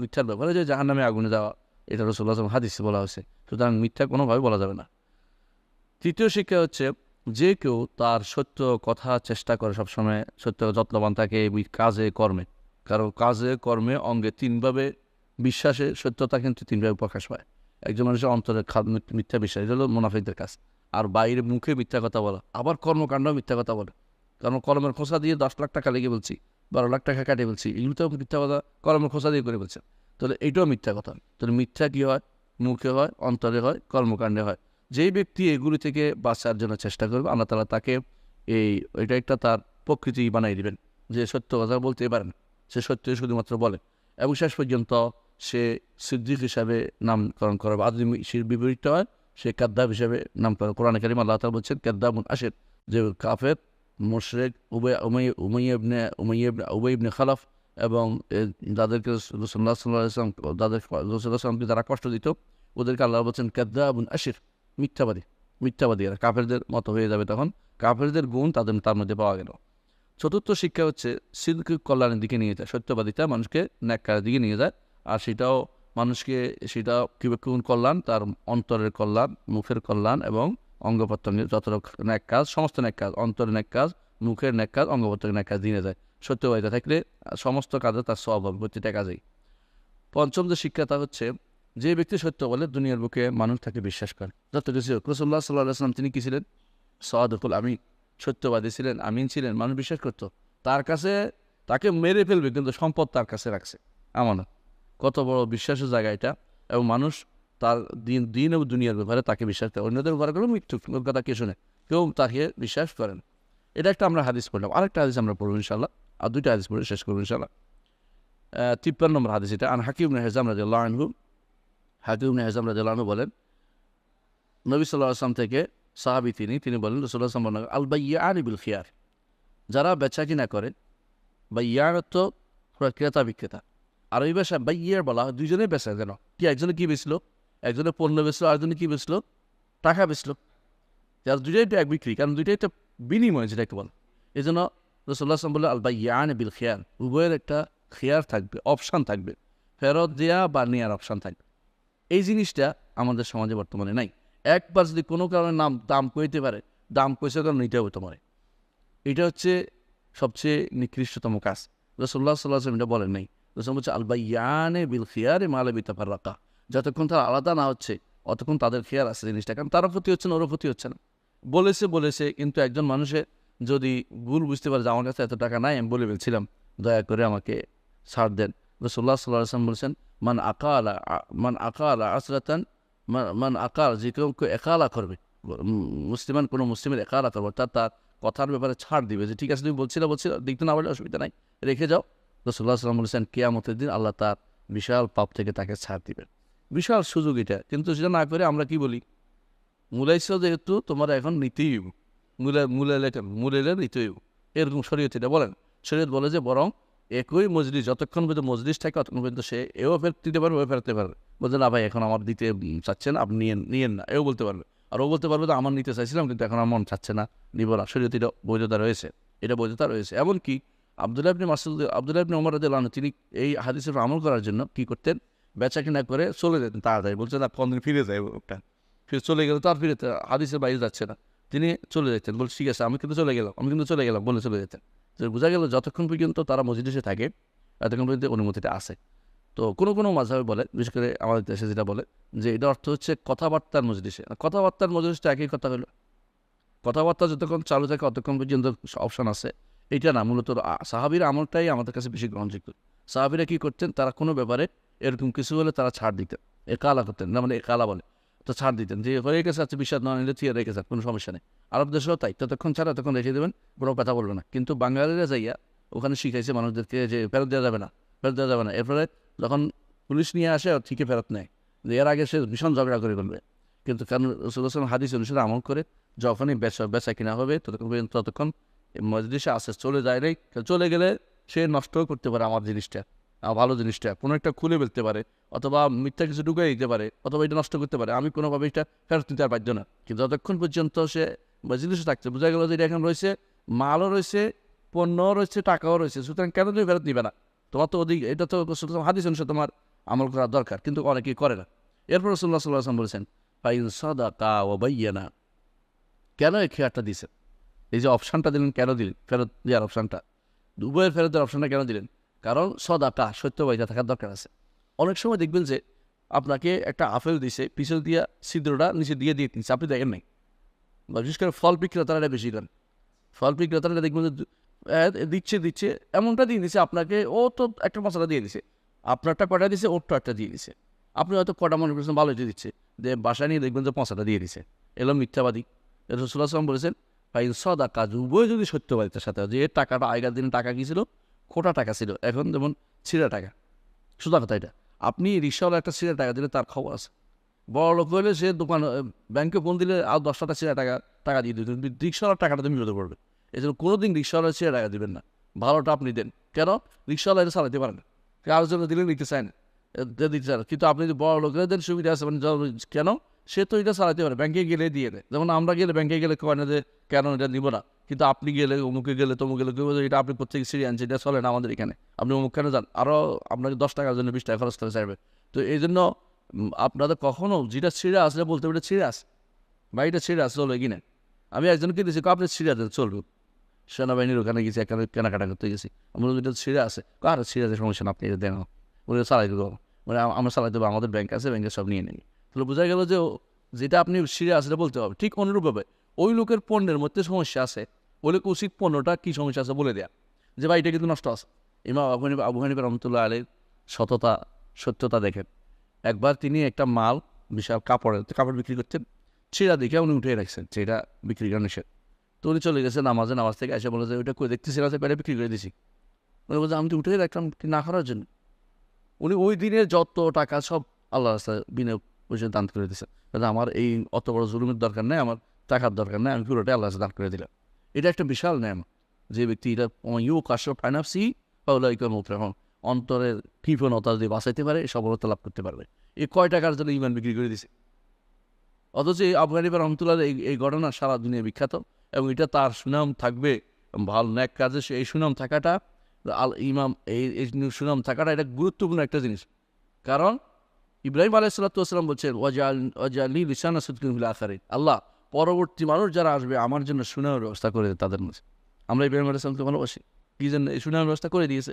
Speaker 1: মিথ্যার ব্যাপারে যে জাহান্নামে আগুনে যাওয়া, এটা রাসূলুল্লাহ সাল্লাল্লাহু আলাইহি ওয়াসাল্লাম হাদিসে বলা হয়েছে। সুতরাং মিথ্যা কোনোভাবে বলা যাবে না। তৃতীয় শিক্ষা হচ্ছে যে কেউ তার সত্য কথা চেষ্টা করে, সবসময় সত্য যত্নবান থাকে কাজে কর্মে, কারণ কাজে কর্মে অঙ্গে 3ভাবে, বিশ্বাসে সত্যতা কিন্তু 3ভাবে প্রকাশ পায়। একজন মানুষের অন্তরে মিথ্যা বিশ্বাস, এটা হলো মুনাফিকদের কাজ। আর বাইরে মুখে মিথ্যা কথা বলা, আবার কর্মকাণ্ড মিথ্যা কথা বলে, কারণ কলমের খোঁচা দিয়ে 10 লাখ টাকা লেগে বলছি, 12 লাখ টাকা কাটিয়ে বলছি, এগুলো তো মিথ্যা কথা, কলমের খোঁচা দিয়ে করে বলছে, তাহলে এইটাও মিথ্যা কথা। তাহলে মিথ্যা কী হয়, মুখে হয়, অন্তরে হয়, কর্মকাণ্ডে হয়। যেই ব্যক্তি এগুলি থেকে বাঁচার জন্য চেষ্টা করবে, আল্লাহ তাআলা তাকে এটা একটা তার প্রকৃতি বানাই দিবেন, যে সত্য কথা বলতে পারেন, সে সত্য শুধুমাত্র বলে। এবং শেষ পর্যন্ত সে সিদ্দিক হিসাবে নামকরণ করে, বা আদমির বিপরীতটা হয় সে কাদ্দাব হিসাবে নামকরণ। কোরআন কারীমে আল্লাহ তাআলা বলছেন কাদ্দাবুন আশির, যে কাফের মুশরিক উমাইয়া ইবনে খালাফ এবং যাদেরকে রাসূলুল্লাহ সাল্লাল্লাহু আলাইহি ওয়াসাল্লাম রাসূলুল্লাহ সাল্লামকে যারা কষ্ট দিত ওদেরকে আল্লাহ বলছেন কাদ্দাবুন আশির, মিথ্যাবাদী এরা কাফেরদের মতো হয়ে যাবে। তখন কাফেরদের গুণ তার মধ্যে পাওয়া গেল। চতুর্থ শিক্ষা হচ্ছে সিদ্ক কল্যাণের দিকে নিয়ে যায়, সত্যবাদিতা মানুষকে ন্যাক্কারের দিকে নিয়ে যায়। আর সেটাও মানুষকে সেটা কীভাবে কল্যাণ, তার অন্তরের কল্যাণ, মুখের কল্যাণ এবং অঙ্গ প্রত্যঙ্গের যত ন্যাক কাজ, সমস্ত ন্যাক কাজ, অন্তরের ন্যাক কাজ, মুখের ন্যাক কাজ, অঙ্গ প্রত্যঙ্গের ন্যাক কাজ দিয়ে যায়। সত্যবাদিতা থাকলে সমস্ত কাজে তার সওয়াব হবে প্রতিটা কাজেই। পঞ্চম যে শিক্ষা তা হচ্ছে যে ব্যক্তি সত্য বলে দুনিয়ার বুকে মানুষ তাকে বিশ্বাস করে। যত কিছু রাসূলুল্লাহ সাল্লাল্লাহু আলাইহি ওয়াসাল্লাম তিনি কি ছিলেন? সাদিকুল আমিন, সত্যবাদী ছিলেন, আমিন ছিলেন, মানুষ বিশ্বাস করত তার কাছে। তাকে মেরে ফেলবে কিন্তু সম্পদ তার কাছে রাখছে আমানত। কত বড় বিশ্বাসের জায়গা এটা। এবং মানুষ তার দিন এবং দুনিয়ার ব্যাপারে তাকে বিশ্বাস করে, অন্যদের ব্যাপারে কোনো মৃত্যু কথা কে শুনে, কেউ তাকে বিশ্বাস করেন। এটা একটা আমরা হাদিস পড়লাম। আরেকটা হাদিস আমরা পড়বো ইনশাআল্লাহ, আর দুইটা হাদিস পড়ে শেষ করবো ইনশাআল্লাহ। 53 নম্বর হাদিস এটা। আন হাকিম ইবনে হিজাম রাদিয়াল্লাহু আনহু, হাকিম ইবনে হিজাম রাদিয়াল্লাহু আনহু বলেন নবী সাল্লাল্লাহু আলাইহি ওয়াসাল্লাম থেকে সাহাবী তিনি বলেন রাসূলুল্লাহ সাল্লাল্লাহু আলাইহি ওয়াসাল্লাম আল বাইয়ানি বিল খিয়ার, যারা বেচা কিনা করে, বাইয়ার তো ক্রেতা বিক্রেতা, আরবি ভাষা বাইয়ার বলা হয় দুইজনেই বেচা কেন। কি একজনে কি বেচলো? একজনে পণ্য বেচলো, আরেকজনে কি বেচলো? টাকা বেচলো। যার দুইটাই তো এক বিক্রি, কারণ দুইটাই তো বিনিময় যেটাকে বলে। এই জন্য রাসূলুল্লাহ সাল্লাল্লাহু আলাইহি ওয়াসাল্লাম বললেন আল বাইয়ানি বিল খিয়ার, উভয়ের একটা খিয়ার থাকবে, অপশান থাকবে, ফেরত দেওয়া বা নেওয়ার অপশান থাকবে। এই জিনিসটা আমাদের সমাজে বর্তমানে নাই। একবার যদি কোনো কারণে দাম কইতে পারে, দাম কইছে কারণ নিতে হবে তোমার, এটা হচ্ছে সবচেয়ে নিকৃষ্টতম কাজ। রাসূলুল্লাহ সাল্লাল্লাহু আলাইহি ওয়াসাল্লাম এটা বলেন নাই। রাসূল বলছে আল বাইয়ানে বিল খিয়ারে মা লাম ইয়াতাফাররাকা, যতক্ষণ তারা আলাদা না হচ্ছে অতক্ষণ তাদের খেয়াল আছে জিনিসটা, কারণ তারও ক্ষতি হচ্ছে না, ওরও ক্ষতি হচ্ছে না। বলেছে কিন্তু একজন মানুষের যদি ভুল বুঝতে পারে যে আমার কাছে এত টাকা নাই, আমি বলে ফেলছিলাম, দয়া করে আমাকে ছাড় দেন। রাসূলুল্লাহ সাল্লাল্লাহু আলাইহি ওয়াসাল্লাম বলছেন মান আকালা আসরাতান, মান আকাল, যে কেউ একালা করবে, কোনো মুসলিমের একালা করবে, তার কথার ব্যাপারে ছাড় দিবে, যে ঠিক আছে তুমি বলছিল দেখতে না বলে অসুবিধা নাই, রেখে যাও। রাসূলুল্লাহ সাল্লাল্লাহু আলাইহি ওয়াসাল্লাম বলেছেন কিয়ামতের দিন আল্লাহ তার বিশাল পাপ থেকে তাকে ছাড় দিবেন। বিশাল সুযোগ এটা, কিন্তু সেটা না করে আমরা কি বলি, মূলাইছ যেহেতু তোমার এখন নিতেই হইব, মূলাইলে নিতেই হইব, এরকম শরীয়ত এটা বলেন। শরীয়ত বলে যে বরং একই মজলিস, যতক্ষণ পর্যন্ত মজলিস থাকে ততক্ষণ পর্যন্ত সে এও ফেরত দিতে পারবে, ও ফেরতে পারবে। বলছে না ভাই এখন আমার দিতে চাচ্ছেন, আপনি নিয়েন না, এও বলতে পারবে। আর ও বলতে পারবে যে আমার নিতে চাইছিলাম কিন্তু এখন আমার মন চাচ্ছে না, নিব না। শরীয়ত এটা বৈধতা রয়েছে। এমনকি আব্দুল্লাহ ইবনে ওমর রাদিয়াল্লাহু আনহু তিনি এই হাদিসের আমল করার জন্য কি করতেন, বেচা কিনা করে চলে যেতেন তাড়াতাড়ি। বলছে না 15 দিন ফিরে যায়, ওটা ফিরে চলে গেল, তার ফিরে হাদিসের বাইরে যাচ্ছে না, তিনি চলে যেতেন। বলছে ঠিক আছে আমি কিন্তু চলে গেলাম বলে চলে যেতেন। তো বোঝা গেল যতক্ষণ পর্যন্ত তারা মজলিসে থাকে এতক্ষণ পর্যন্ত অনুমতিটা আছে। তো কোনো মাযহাবে বলে, বিশেষ করে আমাদের দেশে যেটা বলে যে এটা অর্থ হচ্ছে কথাবার্তার মজলিসটা একই কথা হলো। কথাবার্তা যতক্ষণ চালু থাকে অতক্ষণ পর্যন্ত অপশন আছে, এটা না। মূলত সাহাবীর আমলটাই আমাদের কাছে বেশি গ্রহণযোগ্য। সাহাবীরা কী করতেন, তারা কোনো ব্যাপারে এরকম কিছু হলে তারা ছাড় দিতেন, একালা করতেন না, মানে একালা বলে, তো ছাড় দিতেন যে হয়ে গেছে, আচ্ছা বিশ্বাস না নিলে ঠিক রেখে যান, কোনো সমস্যা নেই। আরব দেশেও তাই, ততক্ষণ ছাড়া তখন রেখে দেবেন, কোনো কথা বলবে না। কিন্তু বাঙালিরা যাইয়া ওখানে শিখাইছে মানুষদেরকে যে ফেরত দেওয়া যাবে না। এরপরে যখন পুলিশ নিয়ে আসে ঠিকই ফেরত নেয়, যে এর আগে সে ভীষণ ঝগড়া করে ফেলবে। কিন্তু কারণ রাসূলুল্লাহ হাদিস অনুসারে আমল করে যখনই বেচা কিনা হবে ততক্ষণ মজলিসে আসে, চলে যায় নাই, চলে গেলে সে নষ্টও করতে পারে আমার জিনিসটা, ভালো জিনিসটা কোনো একটা খুলে ফেলতে পারে, অথবা মিথ্যা কিছু ঢুকিয়ে দিতে পারে, অথবা এটা নষ্ট করতে পারে। আমি কোনোভাবে এটা ফেরত নিতে আর বাধ্য না। কিন্তু যতক্ষণ পর্যন্ত সে মজলিসে থাকছে, বোঝা গেল যে এটা এখন রয়েছে, মালও রয়েছে, পণ্যও রয়েছে, টাকাও রয়েছে, সুতরাং কেন তুমি ফেরত নিবে না? তোমার তো এটা তো হাদিস অনুসারে তোমার আমল করা দরকার, কিন্তু অনেকেই করে না। এরপর রাসূলুল্লাহ সাল্লাল্লাহু আলাইহি ওয়াসাল্লাম বলেছেন ফাইন সাদাকা ওয়া বায়্যানা, কেন এই খেয়ারটা দিয়েছেন, এই যে অপশানটা দিলেন, কেন দিলেন ফেরত দেওয়ার অপশানটা, উভয়ের ফেরত দেওয়ার অপশানটা কেন দিলেন? কারণ সদাকা, সত্যবাদিতা থাকার দরকার আছে। অনেক সময় দেখবেন যে আপনাকে একটা আপেল দিছে, পিছল দিয়া ছিদ্রটা নিচে দিয়ে দিচ্ছে, আপনি দেখেন নাই। বিশেষ করে ফল বিক্রেতারা এটা বেশি করেন। ফল বিক্রেতারা দেখবেন যে দিচ্ছে এমনটা দিয়ে দিছে আপনাকে, ও তো একটা মশলা দিয়ে দিছে, আপনারটা কটা দিছে, ওরটা একটা দিয়ে দিছে। আপনি হয়তো কটা মনে করছেন ভালো দিয়ে দিচ্ছে, যে বাসায় নিয়ে দেখবেন যে পঁচাটা দিয়ে দিছে, এলো মিথ্যাবাদী। রাসূলুল্লাহ সাল্লাল্লাহু আলাইহি ওয়াসাল্লাম বলেছেন ভাই সদাকা, উভয় যদি সত্যবাদিতার সাথে, যে টাকাটা আগের দিনে টাকা কী ছিল, খোটা টাকা ছিল, এখন যেমন ছিঁড়া টাকা, সোজা কথা এটা। আপনি রিক্সাওয়ালা একটা সিরা টাকা দিলে তার খবর আছে, বড় লোক হলে সে দোকান ব্যাংকে ফোন দিলে আর 10টা সিরা টাকা দিয়ে দিত, রিক্সাওয়ালার টাকাটা তুমি বিরত করবে। এই জন্য কোনো দিন রিক্সাওয়ালার সিরা টাকা দেবেন না, ভালোটা আপনি দেন। কেন? রিক্সাওয়ালা এটা চালাতে পারেন, কারোর জন্য দিলে নিতে চায় না, দিতে চায় না। কিন্তু আপনি যদি বড় লোকেরা দেন সুবিধা আছে, মানে কেন সে তো এটা চালাতে পারে, ব্যাংকে গেলে দিয়ে দেয়। যেমন আমরা গেলে ব্যাংকে গেলে কয় না যে কেন এটা নিব না, কিন্তু আপনি গেলে অমুকে গেলে তমুক গেলে কেউ এটা আপনি প্রত্যেকে সিঁড়ি আনছে, এটা চলে না আমাদের এখানে, আপনি অমুক কেন যান, আরও আপনাকে 10 টাকার জন্য 20 টাকা খরচ করে চাইবে। তো এই জন্য আপনাদের কখনো যেটা ছিঁড়ে আসলে বলতে হবে এটা ছিঁড়ে আস বা এটা ছিঁড়ে আস চলবে কিনা। আমি একজনকে দিয়েছি, আপনি ছিঁড়ে দেন চলবে, সেনাবাহিনীর ওখানে গেছি, এখানে কেনাকাটা করতে গেছি, আমরা এটা ছিঁড়ে আছে, আর ছিঁড়ে আছে সমস্যা না, আপনি এটা দেন, বলে চালাই দেবো, মানে আমরা চালাই দেবো, আমাদের ব্যাংক আছে, ব্যাংকে সব নিয়ে নেই। তাহলে বোঝা গেল যে যেটা আপনি ছিঁড়ে আসলে বলতে হবে। ঠিক অনুরূপভাবে ওই লোকের পণ্যের মধ্যে সমস্যা আছে, ওই লোক উচিত পণ্যটা কী সমস্যা আছে বলে দেয়া, যে ভাই এটা কিন্তু নষ্ট আছে। ইমাম আবু হানিফা রহমতুল্লাহ আলাইহির সত্যতা দেখেন। একবার তিনি একটা মাল বিশাল কাপড় বিক্রি করতেন, ছিঁড়া দেখে উনি উঠে রাখছেন, সেটা বিক্রি করা নিষেধ। তো উনি চলে গেছেন নামাজ থেকে এসে বলে যে ওইটা কই দেখতেছিলাম, পেরে বিক্রি করে দিছি। উনি বলছে আমি তো উঠে রাখলাম না করার জন্য। উনি ওই দিনের যত টাকা সব আল্লাহ রাস্তায় বিনা পয়সা দান করে দিয়েছেন, আমার এই অত বড় জুলুমের দরকার নেই, আমার টাকার দরকার নেই, আমি পুরোটাই আল্লাহ দান করে দিলাম। এটা একটা বিশাল ন্যাম, যে ব্যক্তি এটা কাশ্যপ ফাইনাফসি অন্তরের কৃপণতা যদি বাঁচাইতে পারে, সফলতা লাভ করতে পারবে। এই কয় টাকার জন্য ইমান বিক্রি করে দিছে। অথচ এই আবু হানিফা রহমতুল্লাহ এই ঘটনা সারা দুনিয়া বিখ্যাত, এবং এটা তার সুনাম থাকবে ভালো ন্যাক কাজে। এই সুনাম থাকাটা এই সুনাম থাকাটা এটা গুরুত্বপূর্ণ একটা জিনিস। কারণ ইব্রাহিম আলাইহিসসালাম বলছেন ওয়াজআলনি লিসানা সিদকিন ফিল আখিরিন, আল্লাহ পরবর্তী মানুষ যারা আসবে আমার জন্য সুনামের ব্যবস্থা করে তাদের মধ্যে। আমরা ইব্রাহিম আলাইহিসসালামকে ভালোবাসি, কি জন্য এই সুনামের ব্যবস্থা করে দিয়েছে,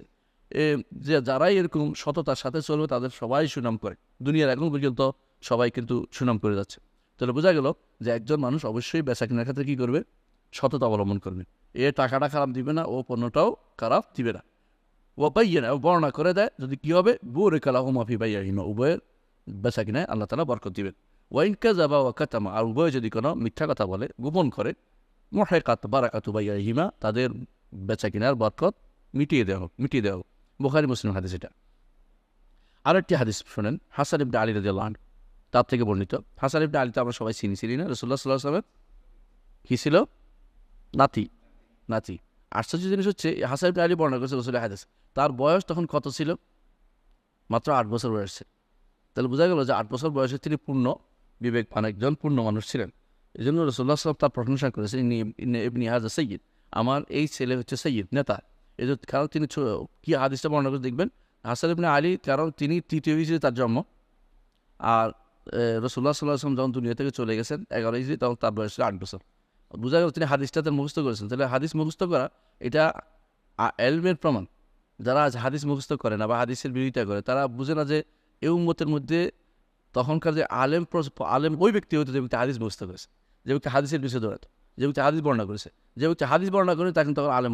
Speaker 1: যে যারাই এরকম সততার সাথে চলবে তাদের সবাই সুনাম করে, দুনিয়ার এখন পর্যন্ত সবাই কিন্তু সুনাম করে যাচ্ছে। তাহলে বোঝা গেল যে একজন মানুষ অবশ্যই বেচা কেনার ক্ষেত্রে কী করবে, সততা অবলম্বন করবে। টাকাটা খারাপ দিবে না, ও পণ্যটাও খারাপ দিবে না। ও পাইয়ে না, ও বর্ণনা করে দেয় যদি কী হবে, বুরে কালাহ মাফি বাইয়াহিমা, উভয়ের বেচা কিনায় আল্লাহ তাআলা বরকত দিবেন। ওয়াইনকা যাবা ওয়াকাতামা, আর উভয় যদি কোনো মিথ্যা কথা বলে, গোপন করে, মুহাইকাত বারাকাতু বাইয়াহিমা, তাদের বেচা কিনার বরকত মিটিয়ে দেওয়া হোক। বুখারী মুসলিম হাদিস এটা। আরেকটি হাদিস শোনেন, হাসান ইবনে আলী রাদিয়াল্লাহু আনহু তার থেকে বর্ণিত। হাসান ইবনে আলী তো আমরা সবাই চিনি না, রাসূলুল্লাহ সাল্লাল্লাহু আলাইহি ওয়াসাল্লামের কী ছিল? নাতি। আশ্চর্য জিনিস হচ্ছে হাসান ইবনে আলী বর্ণনা করেছে রাসূলের হাদিস, তার বয়স তখন কত ছিল? মাত্র 8 বছর বয়স ছিল। তাহলে বোঝা গেল যে 8 বছর বয়সে তিনি পূর্ণ বিবেকবান একজন পূর্ণ মানুষ ছিলেন। এই জন্য রাসূলুল্লাহ সাল্লাল্লাহু আলাইহি ওয়াসাল্লাম তার প্রশংসা করেছেন, ইবনি হাযা সাইয়্যিদ, আমার এই ছেলে হচ্ছে সাইয়্যিদ, নেতা। এই যে কারণ তিনি কি হাদিসটা বর্ণনা করে দেখবেন, হাসান ইবনে আলী, কারণ তিনি তৃতীয় হিজরি তার জন্ম, আর রাসূলুল্লাহ সাল্লাল্লাহু আলাইহি ওয়াসাল্লাম যখন দুনিয়া থেকে চলে গেছেন 11 হিজরি, তখন তার বয়স ছিল 8 বছর। বোঝা গেল তিনি হাদিসটাতে মুখস্থ করেছেন। তাহলে হাদিস মুখস্থ করা এটা এলমের প্রমাণ। যারা আজ হাদিস মুখস্থ করে না বা হাদিসের বিরোধিতা করে, তারা বুঝে না যে এই উম্মতের মধ্যে তখনকার যে আলেম ওই ব্যক্তি হতো যে ব্যক্তি হাদিস মুখস্থ করেছে, যে ব্যক্তি হাদিসের বিষয়ে দৌড়াতো, যে ব্যক্তি হাদিস বর্ণনা করেছে। যে ব্যক্তি হাদিস বর্ণনা করে তাকে তখন আলেম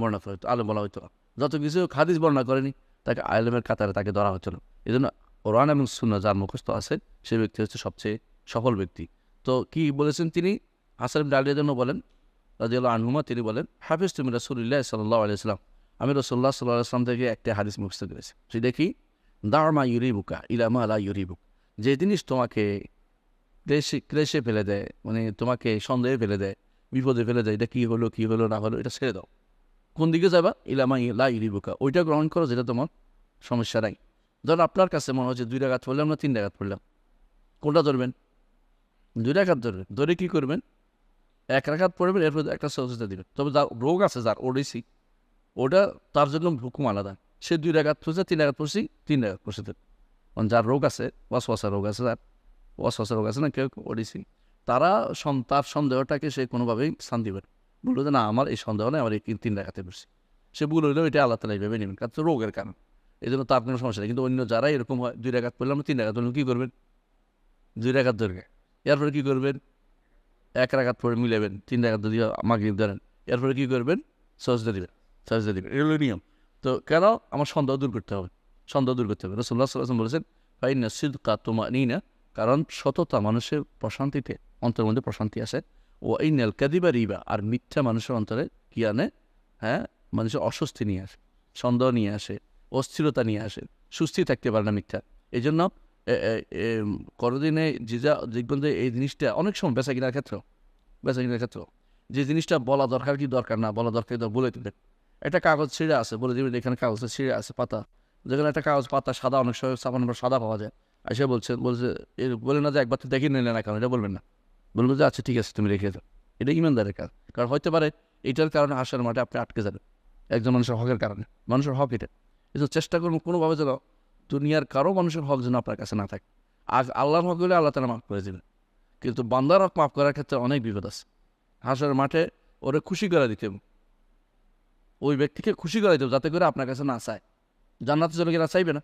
Speaker 1: বলা হতো না। যত কিছু হাদিস বর্ণনা করেনি তাকে আলেমের কাতারে তাকে ধরা হতো না। এই জন্য কোরআন এবং সুন্নাহ যার মুখস্থ আছে সে ব্যক্তি হচ্ছে সবচেয়ে সফল ব্যক্তি। তো কি বলেছেন তিনি? হাসান ইবনে আলী জন্য বলেন রাদিয়াল্লাহু আনহুমা, তিনি বলেন হাফিজতু মিন রাসূলিল্লাহি সাল্লাল্লাহু আলাইহি ওয়াসাল্লাম, আমি রাসূলুল্লাহ সাল্লাল্লাহু আলাইহি ওয়াসাল্লাম থেকে একটা হাদিস মুখস্থ করেছি। সে দেখি দা মা ইউরিবুকা ইলা মা লা ইউরিবুক, যে জিনিস তোমাকে ক্লেশে ফেলে দেয়, মানে তোমাকে সন্দেহে ফেলে দেয়, বিপদে ফেলে দেয়, এটা কী হলো না হলো, এটা ছেড়ে দাও। কোন দিকে যাবা? ইলামা লা ইউরিবুকা, ওইটা গ্রহণ করো যেটা তোমার সমস্যা নাই। ধর আপনার কাছে মনে হচ্ছে 2 রাকাত পড়লাম না 3 রাকাত পড়লাম, কোনটা ধরবেন? 2 রাকাত ধরবেন। ধরে কী করবেন? 1 রাকাত পড়বেন, এরপর একটা সজদা দিবেন। তবে যার রোগ আছে, যার ওডিসি, ওটা তার জন্য হুকুম আলাদা। সে 2 রাকাত পড়ছে, 3 রাকাত পড়ছি, 3 রাকাত পড়ছে। যার রোগ আছে, ওয়াসওয়াসা রোগ আছে, না কেউ ওডিসি, তারা তার সন্দেহটাকে সে কোনোভাবেই স্থান দিবেন, বললো যে না আমার এই সন্দেহ নেই, আমার এই 3 রাকাতে পড়ছি। সে ভুল হইলেও এটা আল্লাহ তাআলা এইভাবে নেবেন, কারণ রোগের কারণ, এই জন্য তার কোনো সমস্যা নেই। কিন্তু অন্য যারা এরকম হয় 2 রাকাত পড়লাম 3 রাকাত পড়লাম, কী করবেন? 2 রাকাত ধরবে, এরপরে কী করবেন? 1 রাকাত পড়ে মিলাবেন, 3 রাকাত যদি মাগরিব ধরেন, এরপরে কী করবেন? সজদা দিবেন। এগুলো নিয়ম। তো কেন? আমার সন্দেহ দূর করতে হবে। রাসূলুল্লাহ সাল্লাল্লাহু আলাইহি ওয়াসাল্লাম বলেছেন ফাইন্না সিদকা তুমানিনা, কারণ সততা মানুষের প্রশান্তিতে, অন্তরের মধ্যে প্রশান্তি আসে। ও ইন্নাল কাযিবা রিবা, আর মিথ্যা মানুষের অন্তরে কি আনে? মানুষের অস্বস্তি নিয়ে আসে, সন্দেহ নিয়ে আসে, অস্থিরতা নিয়ে আসে। সুস্থির থাকতে পারে না মিথ্যা। এই জন্য করদিনে দেখবেন যে এই জিনিসটা অনেক সময় বেচা কেনার ক্ষেত্রেও যে জিনিসটা বলা দরকার কি দরকার না বলা দরকার বলে দেবেন। একটা কাগজ ছিঁড়ে আছে, বলে দেবেন এখানে কাগজটা ছিঁড়ে আছে পাতা, যেখানে একটা কাগজ পাতা সাদা, অনেক সময় সাবান সাদা পাওয়া যায়, এসে বলছে বলে না যে একবার তো দেখে নিলে না, কারণ এটা বলবেন না, বলবো যে আচ্ছা ঠিক আছে তুমি রেখে দাও। এটা ইমানদারের কাজ। কারণ হতে পারে এটার কারণে হাসার মাঠে আপনি আটকে যাবেন, একজন মানুষের হকের কারণে। মানুষের হক এটা, এই চেষ্টা করুন কোনোভাবে যেন দুনিয়ার কারো মানুষের হক যেন আপনার কাছে না থাকে। আর আল্লাহর হক হলে আল্লাহ তালা মাফ করে দেবেন, কিন্তু বান্দার হক মাফ করার ক্ষেত্রে অনেক বিপদ আছে। হাসার মাঠে ওরে খুশি করে দিতে, ওই ব্যক্তিকে খুশি করে দিতে, যাতে করে আপনার কাছে না চায়। জান্নাতে চলে গেলে চাইবে না,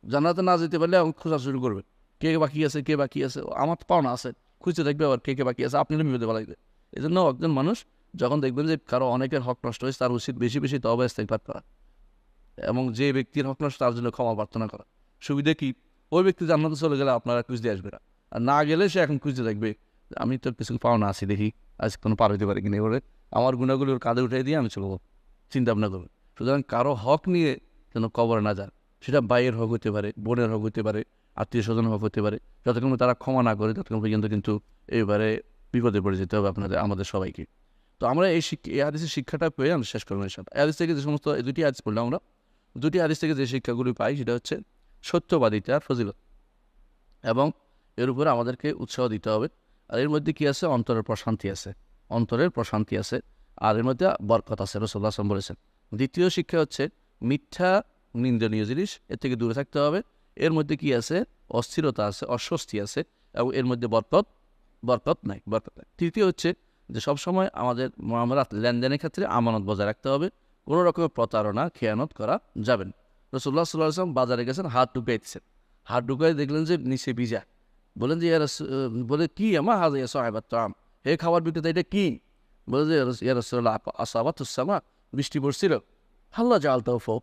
Speaker 1: জান্নাতে না যেতে পারলে খোঁজা শুরু করবে, কে বাকি আছে, কে বাকি আছে, আমার তো পাওনা আছে, খুঁজতে দেখবে আবার কে বাকি আছে, আপনি বিপদে লাগবে। এই জন্য একজন মানুষ যখন দেখবেন যে কারো অনেকের হক নষ্ট হয়েছে, তার উচিত বেশি বেশি তওবা ইস্তেগফার করা, এবং যে ব্যক্তির হক নষ্ট তার জন্য ক্ষমা প্রার্থনা করা। সুবিধা কি, ওই ব্যক্তি জান্নাতে চলে গেলে আপনারা খুঁজতে আসবে না, আর না গেলে সে এখন খুঁজতে দেখবে আমি তো কিছু পাওনা আছি, দেখি আজ কোনো পার হইতে পারি কিনা, এবারে আমার গুণাগুলোর কাঁধে উঠে দিয়ে আমি চলবো, চিন্তা ভাবনা করবে। সুতরাং কারো হক নিয়ে যেন কবরে না যান, সেটা ভাইয়ের হক হতে পারে, বোনের হক হতে পারে, আত্মীয় স্বজন হক হতে পারে। যতক্ষণ তারা ক্ষমা না করে ততক্ষণ পর্যন্ত কিন্তু এবারে বিপদে পড়ে যেতে হবে আমাদের সবাইকে। তো আমরা এই হাদিসের শিক্ষাটা পেয়ে আমরা শেষ করবো ইনশাআল্লাহ। এই হাদিস থেকে যে সমস্ত দুটি হাদিস পড়লাম আমরা, দুটি হাদিস থেকে যে শিক্ষাগুলি পাই সেটা হচ্ছে সত্যবাদিতার ফজিলত, এবং এর উপরে আমাদেরকে উৎসাহ দিতে হবে। আর এর মধ্যে কি আছে, অন্তরের প্রশান্তি আছে, আর এর মধ্যে বরকত আছে, রাসূলুল্লাহ সাল্লাল্লাহু আলাইহি ওয়াসাল্লাম বলেছেন। দ্বিতীয় শিক্ষা হচ্ছে মিথ্যা নিন্দনীয় জিনিস, এর থেকে দূরে থাকতে হবে। এর মধ্যে কি আছে, অস্থিরতা আছে, অস্বস্তি আছে, এবং এর মধ্যে বরকত নাই। তৃতীয় হচ্ছে যে সবসময় আমাদের মামলাত লেনদেনের ক্ষেত্রে আমানত বজায় রাখতে হবে, কোনো রকমের প্রতারণা খেয়ানত করা যাবে না। রাসূলুল্লাহ সাল্লাল্লাহু আলাইহি ওয়াসাল্লাম বাজারে গেছেন, হাত ঢুকাইতেছেন, হাত ঢুকাই দেখলেন যে নিচে ভিজা, বলেন যে বলে কি আমা হাজ ইয়া সাহেবাত তাম, হে খাবার বিক্রেতা এটা কি? বলে যে ইয়া রাসূলুল্লাহ আসাবাতুস সামা, বৃষ্টি পড়ছিল, হাল্লা জাল তাওফাক,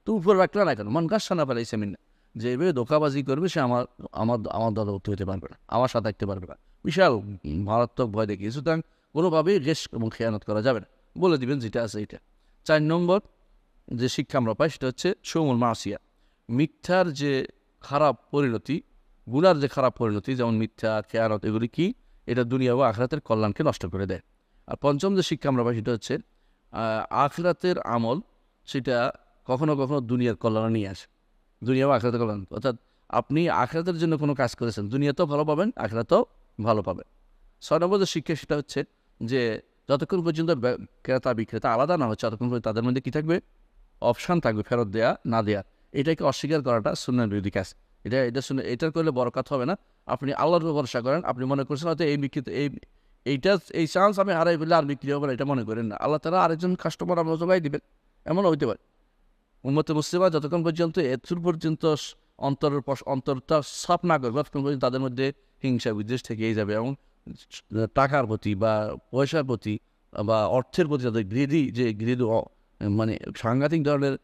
Speaker 1: তো উপর রাখলে না কেন, মান গাছানা ফেলাইছে মিন্না, যে এভাবে ধোকাবাজি করবে সে আমার আমার আমার দলভুক্ত হতে পারবে না, আমার সাথে থাকতে পারবে না। বিশাল মারাত্মক ভয় দেখিয়ে, সুতরাং কোনোভাবেই গেস এবং খেয়ানত করা যাবে না, বলে দিবেন যেটা আছে এটা। 4 নম্বর যে শিক্ষা আমরা পাই সেটা হচ্ছে শৌমুল মাসিয়া, মিথ্যার যে খারাপ পরিণতি, গুনার যে খারাপ পরিণতি, যেমন মিথ্যা, খেয়ানত, এগুলি কি, এটা দুনিয়া ও আখিরাতের কল্যাণকে নষ্ট করে দেয়। আর পঞ্চম যে শিক্ষা আমরা পাই সেটা হচ্ছে আখিরাতের আমল, সেটা কখনো কখনো দুনিয়ার কল্যাণ নিয়ে আসে, দুনিয়া ও আখিরাতের কল্যাণ। অর্থাৎ আপনি আখিরাতের জন্য কোনো কাজ করেছেন, দুনিয়াতেও ভালো পাবেন, আখিরাতেও ভালো পাবেন। 6 নম্বর যে শিক্ষা সেটা হচ্ছে যে যতক্ষণ পর্যন্ত ক্রেতা বিক্রেতা আলাদা না হচ্ছে, ততক্ষণ পর্যন্ত তাদের মধ্যে কী থাকবে, অপশান থাকবে ফেরত দেয়া না দেয়া। এটাকে অস্বীকার করাটা সুন্নাহর বিরোধী কাজ। এটার করলে বরকত হবে না। আপনি আল্লাহর উপর ভরসা করেন, আপনি মনে করছেন হয়তো এই চান্স আমি হারাই ফেললে আর বিক্রি হবে না, এটা মনে করেন না। আল্লাহ তাআলা আরেকজন কাস্টমার আমরা জোগাই দিবেন, এমনও হইতে পারে। উম্মতে মুসলিমা যতক্ষণ পর্যন্ত এর পর্যন্ত অন্তরটা সাফ না করবে, ততক্ষণ পর্যন্ত তাদের মধ্যে হিংসা বিদ্বেষ থেকেই যাবে, এবং টাকার প্রতি বা পয়সার প্রতি বা অর্থের প্রতি তাদের ঘৃণা মানে সাংঘাতিক ধরনের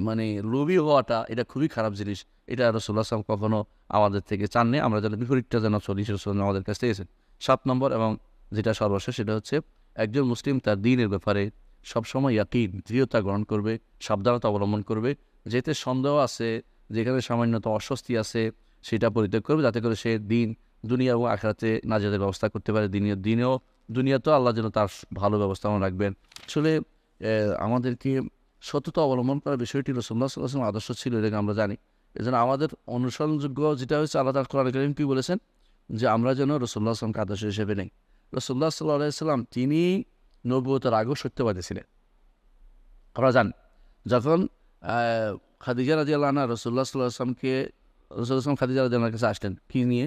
Speaker 1: মানে লোভী হওয়াটা, এটা খুবই খারাপ জিনিস। এটা রাসূলুল্লাহ সাল্লাল্লাহু আলাইহি ওয়াসাল্লাম কখনো আমাদের থেকে চাননি, আমরা যেন বিপরীতটা যেন চলি, সেটা আমাদের কাছ থেকে এসেছে। 7 নম্বর এবং যেটা সর্বশেষ সেটা হচ্ছে একজন মুসলিম তার দ্বীনের ব্যাপারে সবসময় ইয়াকিন, দৃঢ়তা গ্রহণ করবে, সাবধানতা অবলম্বন করবে। যেতে সন্দেহ আছে, যেখানে সামান্যত অস্বস্তি আছে, সেটা পরিত্যাগ করবে, যাতে করে সে দুনিয়া এবং আখিরাতে নাজাতের ব্যবস্থা করতে পারে। দুনিয়াতেও আল্লাহ যেন তার ভালো ব্যবস্থা রাখবেন। আসলে আমাদেরকে সততা অবলম্বন করার বিষয়টি রাসূলুল্লাহ সাল্লাল্লাহু আলাইহি ওয়াসাল্লাম আদর্শ ছিল, এটাকে আমরা জানি। এজন্য আমাদের অনুসরণযোগ্য যেটা হচ্ছে, আল্লাহ তাআলা কোরআনে কারীম কি বলেছেন, যে আমরা যেন রাসূলুল্লাহ সাল্লাল্লাহু আলাইহি ওয়াসাল্লামকে আদর্শ হিসেবে নেই। রাসূলুল্লাহ সাল্লাল্লাহু আলাইহি ওয়াসাল্লাম তিনি নবুয়তের আগেও সত্যবাদী ছিলেন। আমরা জানি যখন খাদিজা রাদিয়াল্লাহু আনহা রাসূলুল্লাহ সাল্লাল্লাহু আলাইহি ওয়াসাল্লাম খাদিজা রাদিয়াল্লাহু আনহার কাছে আসলেন, কি নিয়ে,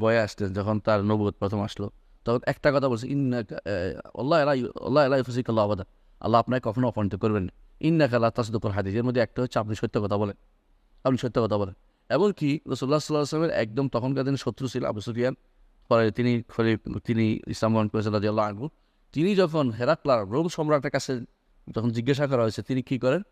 Speaker 1: ভয়ে আসলেন। যখন তার নবুয়ত প্রথম আসলো, তখন একটা কথা বলছে, ইন্নাকা আল্লাহ লা ইউফজিকাল্লাহু আবাদা, আল্লাহ আপনাকে কখনো অপমানিত করবেন না। ইন্নাকা লা তাসদুকুল হাদিস, এর মধ্যে একটা হচ্ছে আপনি সত্য কথা বলেন। এমনকি রাসূলুল্লাহ সাল্লাল্লাহু আলাইহি ওয়াসাল্লামের একদম তখনকার দিনে শত্রু ছিল আবু সুফিয়ান, পরে তিনি ইসলাম গ্রহণ করেছেন রাদিয়াল্লাহু আনহু। তিনি যখন হেরাক্লার রোম সম্রাটের কাছে যখন জিজ্ঞাসা করা হয়েছে তিনি কি করেন,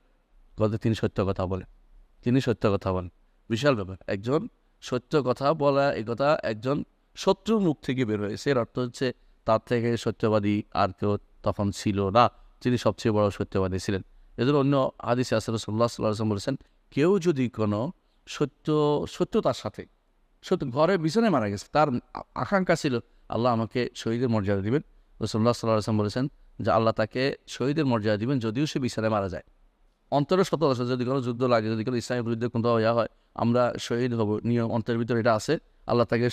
Speaker 1: তিনি সত্য কথা বলেন। বিশাল ব্যাপার, একজন সত্য কথা বলা, এই কথা একজন শত্রুর মুখ থেকে বের হয়েছে, এর অর্থ হচ্ছে তার থেকে সত্যবাদী আর কেউ তখন ছিল না, তিনি সবচেয়ে বড় সত্যবাদী ছিলেন। এদের অন্য হাদিসে আছে রাসূলুল্লাহ সাল্লাল্লাহু আলাইহি ওয়াসাল্লাম বলেছেন, কেউ যদি কোনো সত্যতার সাথে ঘরে বিছানায় মারা গেছে, তার আকাঙ্ক্ষা ছিল আল্লাহ আমাকে শহীদের মর্যাদা দিবেন, রাসূলুল্লাহ সাল্লাল্লাহু আলাইহি ওয়াসাল্লাম বলেছেন যে আল্লাহ তাকে শহীদের মর্যাদা দিবেন যদিও সে বিছানায় মারা যায়। অন্তরের সততার সাথে যদি কোনো যুদ্ধ লাগে, যদি কোনো ইসলামের বিরুদ্ধে কোনো ইয়া হয়, আমরা শহীদ হব, নিয়ম অন্তরের ভিতরে এটা আছে, আল্লাহ তাকে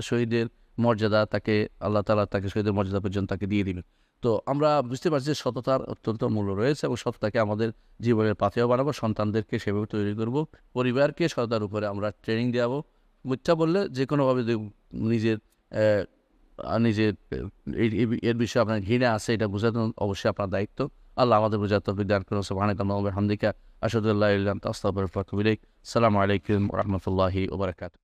Speaker 1: শহীদের মর্যাদা তাকে আল্লাহ তাআলা তাকে শহীদের মর্যাদা পর্যন্ত তাকে দিয়ে দিবেন। তো আমরা বুঝতে পারছি যে সততার অত্যন্ত মূল্য রয়েছে এবং সততাকে আমাদের জীবনের পাথেয় বানাবো, সন্তানদেরকে সেভাবে তৈরি করব, পরিবারকে সততার উপরে আমরা ট্রেনিং দেওয়াবো। মিথ্যা বললে যে কোনোভাবে নিজের নিজের এর বিষয়ে আপনার ঘৃণা আছে এটা বোঝানো অবশ্যই আপনার দায়িত্ব। আল্লাহ আমাদের বোঝার তৌফিক দান করুন। সুবহানাকাল্লাহু ওয়া বিহামদিকা আশহাদু আল্লা ইলাহা ইল্লা আনতা আস্তাগফিরুকা ওয়া আতুবু ইলাইক। আসসালামু আলাইকুম ওয়া রাহমাতুল্লাহি ওয়া বারাকাতুহু।